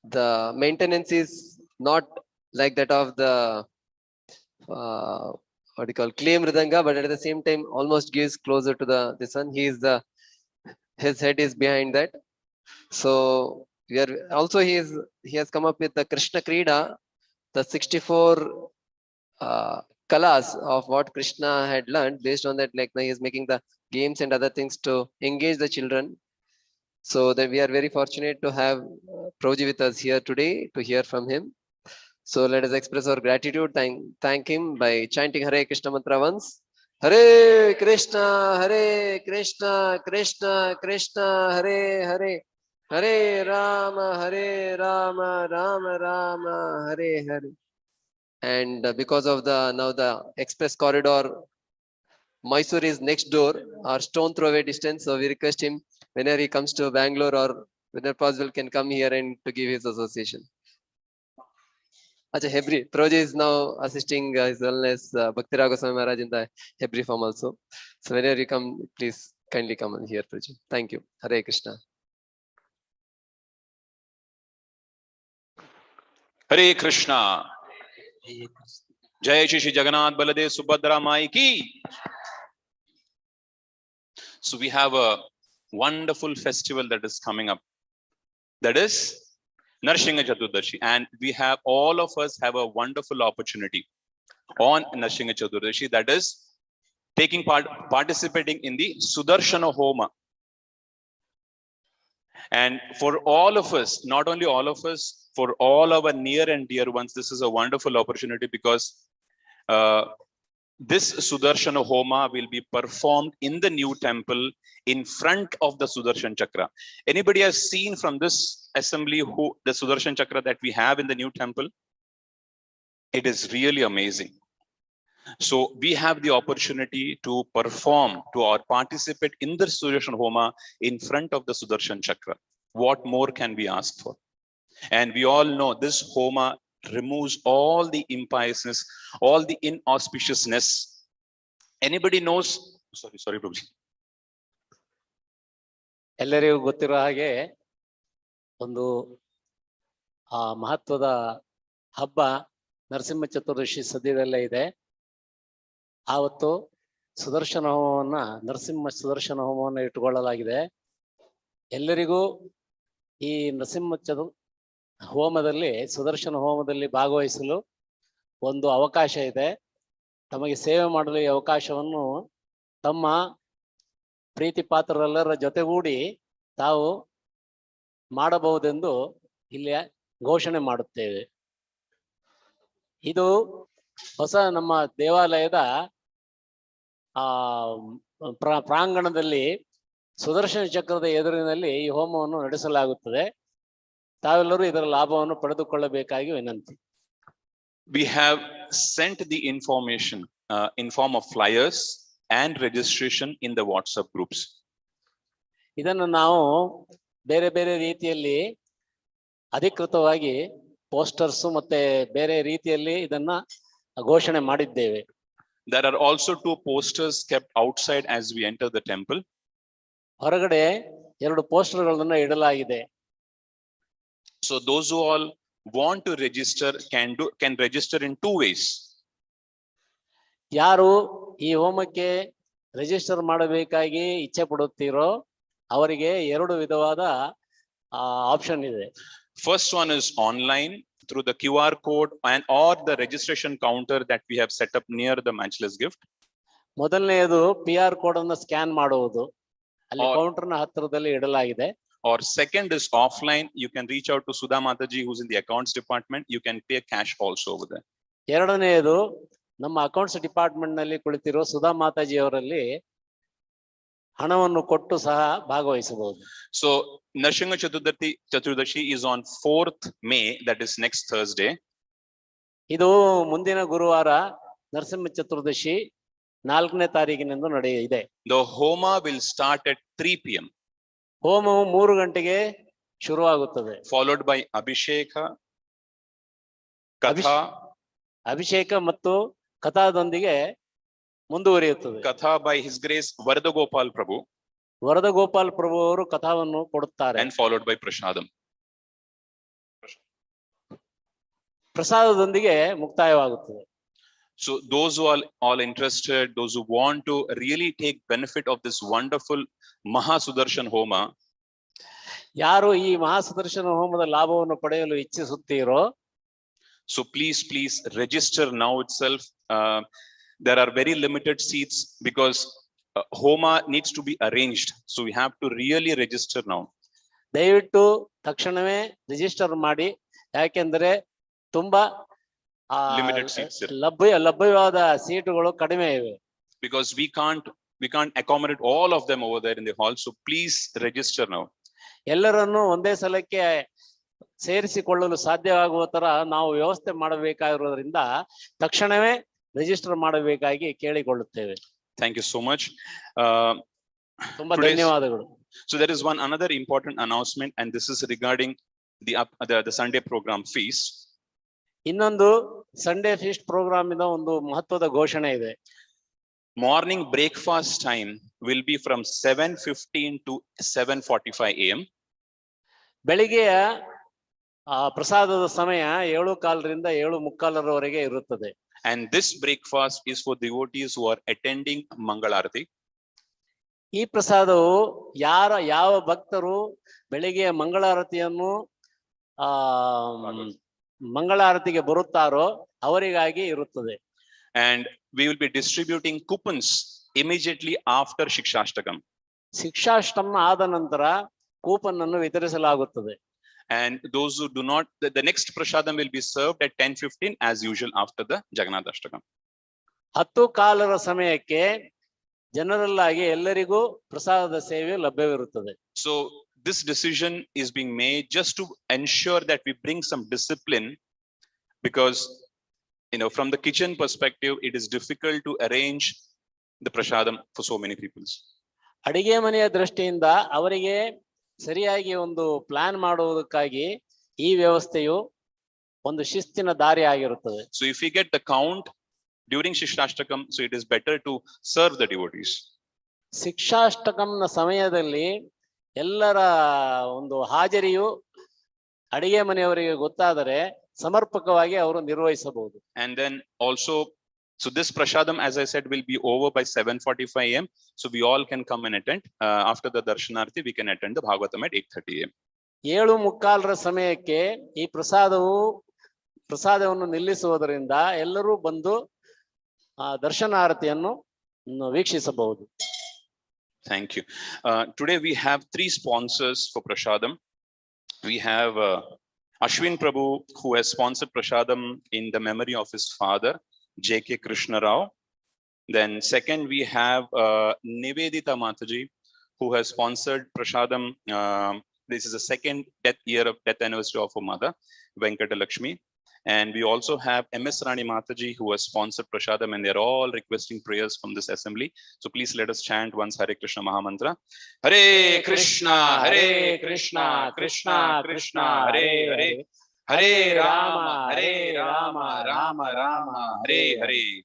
the maintenance is not like that of the what do you call clay mridanga, but at the same time almost gives closer to the sun. He is the his head is behind that. So we are also he has come up with the Krishna Krida, the 64 kalas of what Krishna had learned. Based on that, like now he is making the games and other things to engage the children. So that we are very fortunate to have Prabhuji with us here today to hear from him. So let us express our gratitude, thank him by chanting Hare Krishna mantra once. Hare Krishna, Krishna Krishna, Hare Hare, Hare Rama, Rama Rama, Hare Hare. And because of the now the express corridor, Mysore is next door or stone throw away distance. So we request him whenever he comes to Bangalore or whenever possible can come here and to give his association. Acha Hebri, Proji is now assisting his wellness Bhakti Goswami Maharaj in the Hebri form also. So whenever you come, please kindly come and hear Proji. Thank you. Hare Krishna. Hare Krishna. Jai Shri Jagannath Baladev Subhadra Mai ki. So we have a wonderful festival that is coming up. That is Narasimha Chaturdashi, and we have all of us have a wonderful opportunity on Narasimha Chaturdashi, that is participating in the Sudarshana Homa. And for all of us, not only all of us, for all our near and dear ones, this is a wonderful opportunity because this Sudarshana Homa will be performed in the new temple in front of the Sudarshan Chakra. Anybody has seen from this assembly the Sudarshan Chakra that we have in the new temple? It is really amazing. So we have the opportunity to perform, or participate in the Sudarshan Homa in front of the Sudarshan Chakra. What more can we ask for? And we all know this Homa removes all the impiousness, all the inauspiciousness. Anybody knows? Sorry, Prabhuji. ಎಲ್ಲರಿಗೂ ಗೊತ್ತಿರೋ ಹಾಗೆ ಒಂದು ಮಹತ್ವದ ಹಬ್ಬ ನರಸಿಂಹ ಚತುರ್ದಶಿ ಸದ್ಯದಲ್ಲೇ ಇದೆ. ಆವತ್ತು ಸುದರ್ಶನ ಹೋಮವನ್ನ ನರಸಿಂಹ ಸುದರ್ಶನ ಹೋಮವನ್ನು ಇಟ್ಟುಕೊಳ್ಳಲಾಗಿದೆ. ಎಲ್ಲರಿಗೂ ಈ ನರಸಿಂಹ ಹೋಮದಲ್ಲಿ ಸುದರ್ಶನ ಹೋಮದಲ್ಲಿ ಭಾಗವಹಿಸಲು ಒಂದು ಅವಕಾಶ ಇದೆ. ತಮಗೆ ಸೇವೆ ಮಾಡಲು ಈ ಅವಕಾಶವನ್ನು ತಮ್ಮ ಪ್ರೀತಿ ಪಾತ್ರರೆಲ್ಲರ ಜೊತೆಗೂಡಿ ತಾವು ಮಾಡಬಹುದೆಂದು ಇಲ್ಲಿ ಘೋಷಣೆ ಮಾಡುತ್ತೇವೆ. ಇದು ಹೊಸ ನಮ್ಮ ದೇವಾಲಯದ ಪ್ರಾಂಗಣದಲ್ಲಿ ಸುದರ್ಶನ ಚಕ್ರದ ಎದುರಿನಲ್ಲಿ ಈ ಹೋಮವನ್ನು ನಡೆಸಲಾಗುತ್ತದೆ. ತಾವೆಲ್ಲರೂ ಇದರ ಲಾಭವನ್ನು ಪಡೆದುಕೊಳ್ಳಬೇಕಾಗಿ ವಿನಂತಿ. We have sent the information in form of flyers and registration in the WhatsApp groups. ಇದನ್ನು ನಾವು ಬೇರೆ ಬೇರೆ ರೀತಿಯಲ್ಲಿ ಅಧಿಕೃತವಾಗಿ ಪೋಸ್ಟರ್ಸ್ ಮತ್ತೆ ಬೇರೆ ರೀತಿಯಲ್ಲಿ ಇದನ್ನ ಘೋಷಣೆ ಮಾಡಿದ್ದೇವೆ. There are also 2 posters kept outside as we enter the temple. ಹೊರಗಡೆ 2 ಪೋಸ್ಟರ್ಗಳನ್ನು ಇಡಲಾಗಿದೆ. So those who all want to register can register in 2 ways. ಯಾರು ಈ ಹೋಮಕ್ಕೆ ರಿಜಿಸ್ಟರ್ ಮಾಡಬೇಕಾಗಿ ಇಚ್ಛೆ ಪಡುತ್ತೀರೋ ಅವರಿಗೆ 2 ವಿಧವಾದ ಆಪ್ಷನ್ ಇದೆ. First one is online through the QR code or the registration counter that we have set up near the matchless gift. ಮೊದಲನೆಯದು PR code ಅನ್ನು scan ಮಾಡುವುದು, ಅಲ್ಲಿ ಕೌಂಟರ್ನ ಹತ್ತಿರದಲ್ಲಿ ಇಡಲಾಗಿದೆ. Or second is offline. You can reach out to Sudha Mataji, who's in the accounts department. You can pay cash also over there. ಎರಡನೆಯದು ನಮ್ಮ accounts department ನಲ್ಲಿ ಕುಳಿತಿರೋ ಸುಧಾ ಮಾತಾಜಿ ಅವರಲ್ಲಿ ಹಣವನ್ನು ಕೊಟ್ಟು ಸಹ ಭಾಗವಹಿಸಬಹುದು. So Narasimha Chaturdashi is on 4th May, that is next Thursday. ಇದು ಮುಂದಿನ ಗುರುವಾರ ನರಸಿಂಹ ಚತುರ್ದಶಿ 4ನೇ ತಾರೀಕಿನಿಂದ ನಡೆಯಲಿದೆ. The Homa will start at 3 p.m. ಹೋಮವು 3 ಗಂಟೆಗೆ ಶುರುವಾಗುತ್ತದೆ. Followed by Abhisheka, Katha. ಅಭಿಷೇಕ ಮತ್ತು ಕಥಾದೊಂದಿಗೆ ಮುಂದುವರಿಯುತ್ತದೆ. Katha by His Grace Varadagopal Prabhu ವರದ ಗೋಪಾಲ್ ಪ್ರಭು ಅವರು ಕಥಾವನ್ನು ಕೊಡುತ್ತಾರೆ. and followed by Prasadam. ಪ್ರಸಾದದೊಂದಿಗೆ ಮುಕ್ತಾಯವಾಗುತ್ತದೆ. So those who are all interested, those who want to really take benefit of this wonderful Mahasudarshan Homa, ಯಾರು ಈ ಮಹಾಸುದರ್ಶನ ಹೋಮದ ಲಾಭವನ್ನು ಪಡೆಯಲು ಇಚ್ಛಿಸುತ್ತೀರೋ, so please register now itself. There are very limited seats because Homa needs to be arranged. So we have to really register now. ದಯವಿಟ್ಟು ತಕ್ಷಣವೇ register ಮಾಡಿ, ಯಾಕೆಂದ್ರೆ ತುಂಬಾ Limited seats, sir. ಲಭ್ಯವಾದ ಸೀಟುಗಳು ಕಡಿಮೆ ಇವೆ. Because we can't accommodate all of them over there in the hall. So please register now. ಎಲ್ಲರನ್ನು ಒಂದೇ ಸಲಕ್ಕೆ ಸೇರಿಸಿಕೊಳ್ಳಲು ಸಾಧ್ಯವಾಗುವ ತರ ನಾವು ವ್ಯವಸ್ಥೆ ಮಾಡಬೇಕಾಗಿರೋದ್ರಿಂದ ತಕ್ಷಣವೇ ರಿಜಿಸ್ಟರ್ ಮಾಡಬೇಕಾಗಿ ಕೇಳಿಕೊಳ್ಳುತ್ತೇವೆ. Thank you so much. ತುಂಬಾ ಧನ್ಯವಾದಗಳು. So there is another important announcement, and this is regarding the Sunday program feast. ಇನ್ನೊಂದು ಸಂಡೇ ಫೀಸ್ಟ್ ಪ್ರೋಗ್ರಾಮ್ ಇಂದ ಒಂದು ಮಹತ್ವದ ಘೋಷಣೆ ಇದೆ. Morning breakfast time will be from 7:15 to 7:45 AM. ಬೆಳಿಗ್ಗೆಯ ಪ್ರಸಾದದ ಸಮಯ 7:15 ರಿಂದ 7:45 ಇರುತ್ತದೆ. And this breakfast is for devotees who are attending Mangalarati. ಈ ಪ್ರಸಾದವು ಯಾವ ಭಕ್ತರು ಬೆಳಿಗ್ಗೆ ಮಂಗಳಾರತಿಯನ್ನು ಮಂಗಳಾರತಿಗೆ ಬರುತ್ತಾರೋ ಅವರಿಗಾಗಿ ಇರುತ್ತದೆ. And we will be distributing coupons immediately after Shikshashtakam. ಶಿಕ್ಷಾಷ್ಟಮ ಆದ ನಂತರ ಕೂಪನ್ ಅನ್ನು ವಿತರಿಸಲಾಗುತ್ತದೆ. And those who do not, the next prasadam will be served at 10:15 as usual after the Jagannath Ashtakam. 10:15 ಸಮಯಕ್ಕೆ ಜನರಲ್ ಆಗಿ ಎಲ್ಲರಿಗೂ ಪ್ರಸಾದದ ಸೇವೆ ಲಭ್ಯವಿರುತ್ತದೆ. So this decision is being made just to ensure that we bring some discipline, because from the kitchen perspective it is difficult to arrange the prasadam for so many people. ಅಡಿಗೆ ಮನೆಯ ದೃಷ್ಟಿಯಿಂದ ಅವರಿಗೆ ಸರಿಯಾಗಿ ಒಂದು ಪ್ಲಾನ್ ಮಾಡುವುದಕ್ಕಾಗಿ ಈ ವ್ಯವಸ್ಥೆಯು ಒಂದು ಶಿಸ್ತಿನ ದಾರಿ ಆಗಿರುತ್ತದೆ. So if we get the count during Shikshashtakam, so it is better to serve the devotees. ಶಿಕ್ಷಾಷ್ಟಕಂನ ಸಮಯದಲ್ಲಿ ಎಲ್ಲರ ಒಂದು ಹಾಜರಿಯು ಅಡಿಗೆ ಮನೆಯವರಿಗೆ ಗೊತ್ತಾದರೆ ಸಮರ್ಪಕವಾಗಿ ಅವರು ನಿರ್ವಹಿಸಬಹುದು. And then also, so this prasadam, as I said, will be over by 7:45 AM. So we all can come and attend. After the darshanarthi, we can attend the Bhagavatam at 8:30 AM. 7:45 ಸಮಯಕ್ಕೆ ಈ ಪ್ರಸಾದವನ್ನು ನಿಲ್ಲಿಸುವುದರಿಂದ ಎಲ್ಲರೂ ಬಂದು ದರ್ಶನಾರತಿಯನ್ನು ವೀಕ್ಷಿಸಬಹುದು. Thank you. Today we have 3 sponsors for prasadam. We have Ashwin Prabhu, who has sponsored prasadam in the memory of his father, J.K. Krishna Rao. Then second, we have Nivedita Mataji, who has sponsored prasadam. This is the second death anniversary of her mother, Venkata Lakshmi. And we also have MS Rani Mataji, who has sponsored prasadam, and they're all requesting prayers from this assembly. So please let us chant once Hare Krishna Mahamantra. Hare Krishna, Hare Krishna, Krishna Krishna, Hare Hare, Hare Rama, Rama Rama, Hare Hare.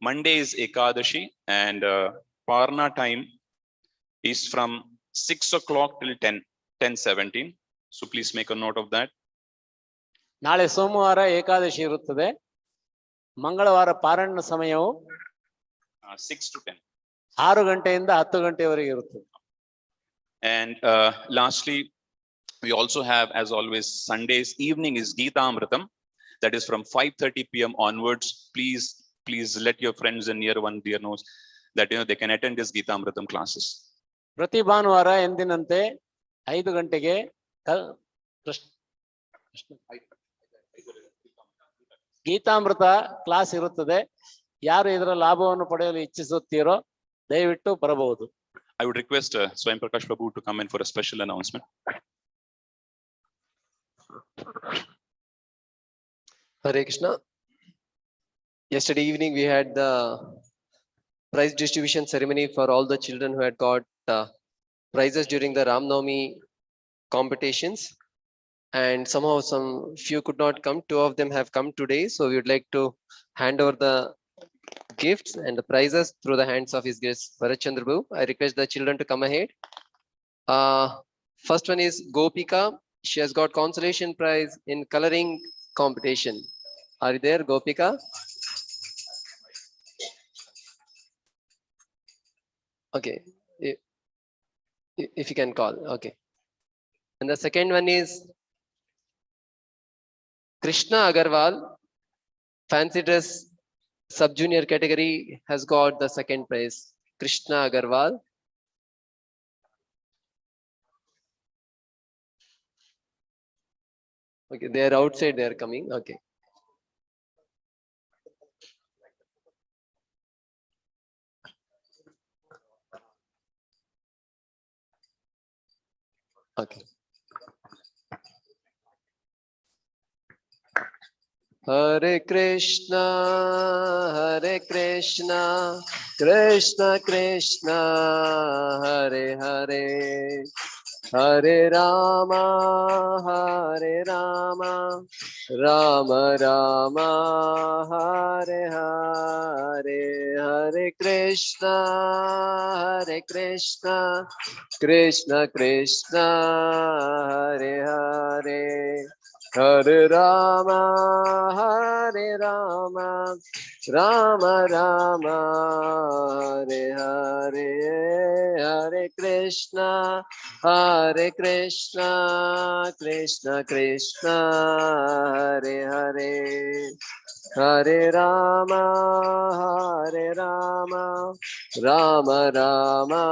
Monday is Ekadashi, and Parna time is from 6 o'clock till 10:17. So please make a note of that. ನಾಳೆ ಸೋಮವಾರ ಏಕಾದಶಿ ಇರುತ್ತದೆ. ಮಂಗಳವಾರ ಪಾರಾಯಣ ಸಮಯವು 6 to 10. 6 ಗಂಟೆಯಿಂದ 10 ಗಂಟೆಯವರೆಗೆ ಇರುತ್ತದೆ. And lastly, we also have, as always, Sundays evening is Geeta Amritam. That is from 5:30 PM onwards. Please let your friends and near one dear knows that they can attend this Geeta Amritam classes. ಪ್ರತಿ ಭಾನುವಾರ ಎಂದಿನಂತೆ 5 ಗಂಟೆಗೆ ಗೀತಾಮೃತ class ಇರುತ್ತದೆ. ಯಾರು ಇದರ ಲಾಭವನ್ನು ಪಡೆಯಲು ಇಚ್ಛಿಸುತ್ತೀರೋ ದಯವಿಟ್ಟು ಬರಬಹುದು. I would request Swayam Prakash Prabhu to come in for a special announcement. Hare Krishna. Yesterday evening we had the prize distribution ceremony for all the children who had got prizes during the Ram Navami competitions. And somehow few could not come. 2 of them have come today. So we would like to hand over the gifts and the prizes through the hands of His Grace Bharat Chandra Prabhu. I request the children to come ahead. First one is Gopika. She has got consolation prize in coloring competition. Are you there, Gopika? Okay, if you can call. Okay. And the second one is Krishna Agarwal, fancy dress sub-junior category, has got the second prize. Krishna Agarwal. Okay, they are outside, they are coming. Okay. Okay. Hare Krishna, Krishna Krishna, Hare Hare, Hare Rama, Rama Rama, Hare Hare, Hare Krishna, Krishna Krishna, Hare Hare. Hare Rama, Rama Rama, Hare Hare, Hare Krishna, Krishna Krishna, Hare Hare, Hare Rama, Rama Rama,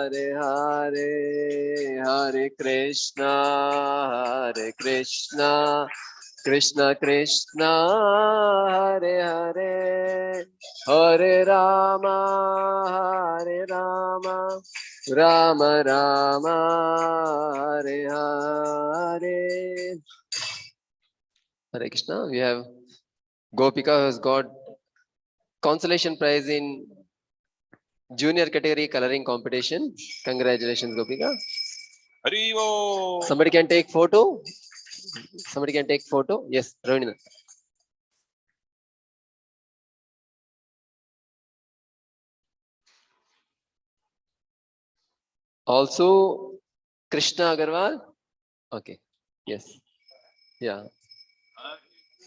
Hare Hare, Hare Krishna, Krishna Krishna, Hare Hare, Hare Rama, Rama Rama, Hare Hare. Hare Krishna. We have Gopika who has got consolation prize in junior category coloring competition. Congratulations, Gopika. Harivo. Somebody can take photo. Yes, Ravina. Also, Krishna Agarwal. Okay. Yes. Yeah.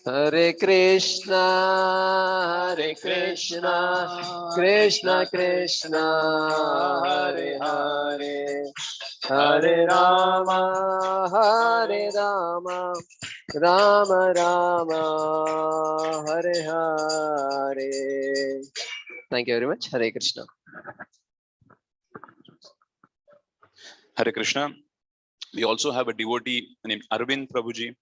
Hare Krishna, Krishna Krishna, Hare Hare, Hare Rama, Rama Rama, Hare Hare. Thank you very much. Hare Krishna. Hare Krishna. We also have a devotee named Arvind Prabhuji,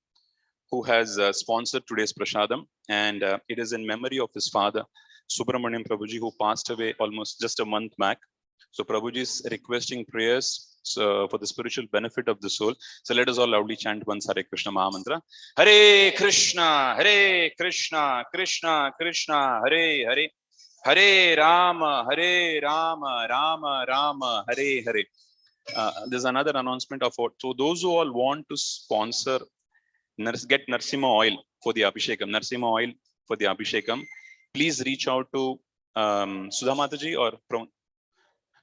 who has sponsored today's prasadam, and it is in memory of his father, Subramaniam Prabhuji, who passed away almost just a month back. So Prabhuji is requesting prayers for the spiritual benefit of the soul. So let us all loudly chant once Hare Krishna Mahamantra. Hare Krishna, Krishna Krishna, Hare Hare, Hare Rama, Rama Rama, Hare Hare. There's another announcement of what. So those who all want to sponsor, get Narasimha oil for the Abhishekam. Narasimha oil for the Abhishekam. Please reach out to Sudha Mataji or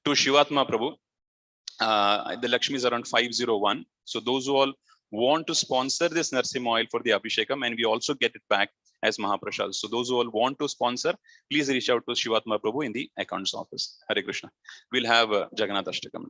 to Shivatma Prabhu. The Lakshmi is around 501. So those who all want to sponsor this Narasimha oil for the Abhishekam, and we also get it back as Mahaprasad. So those who all want to sponsor, please reach out to Shivatma Prabhu in the accounts office. Hare Krishna. We'll have Jagannath Ashtakam.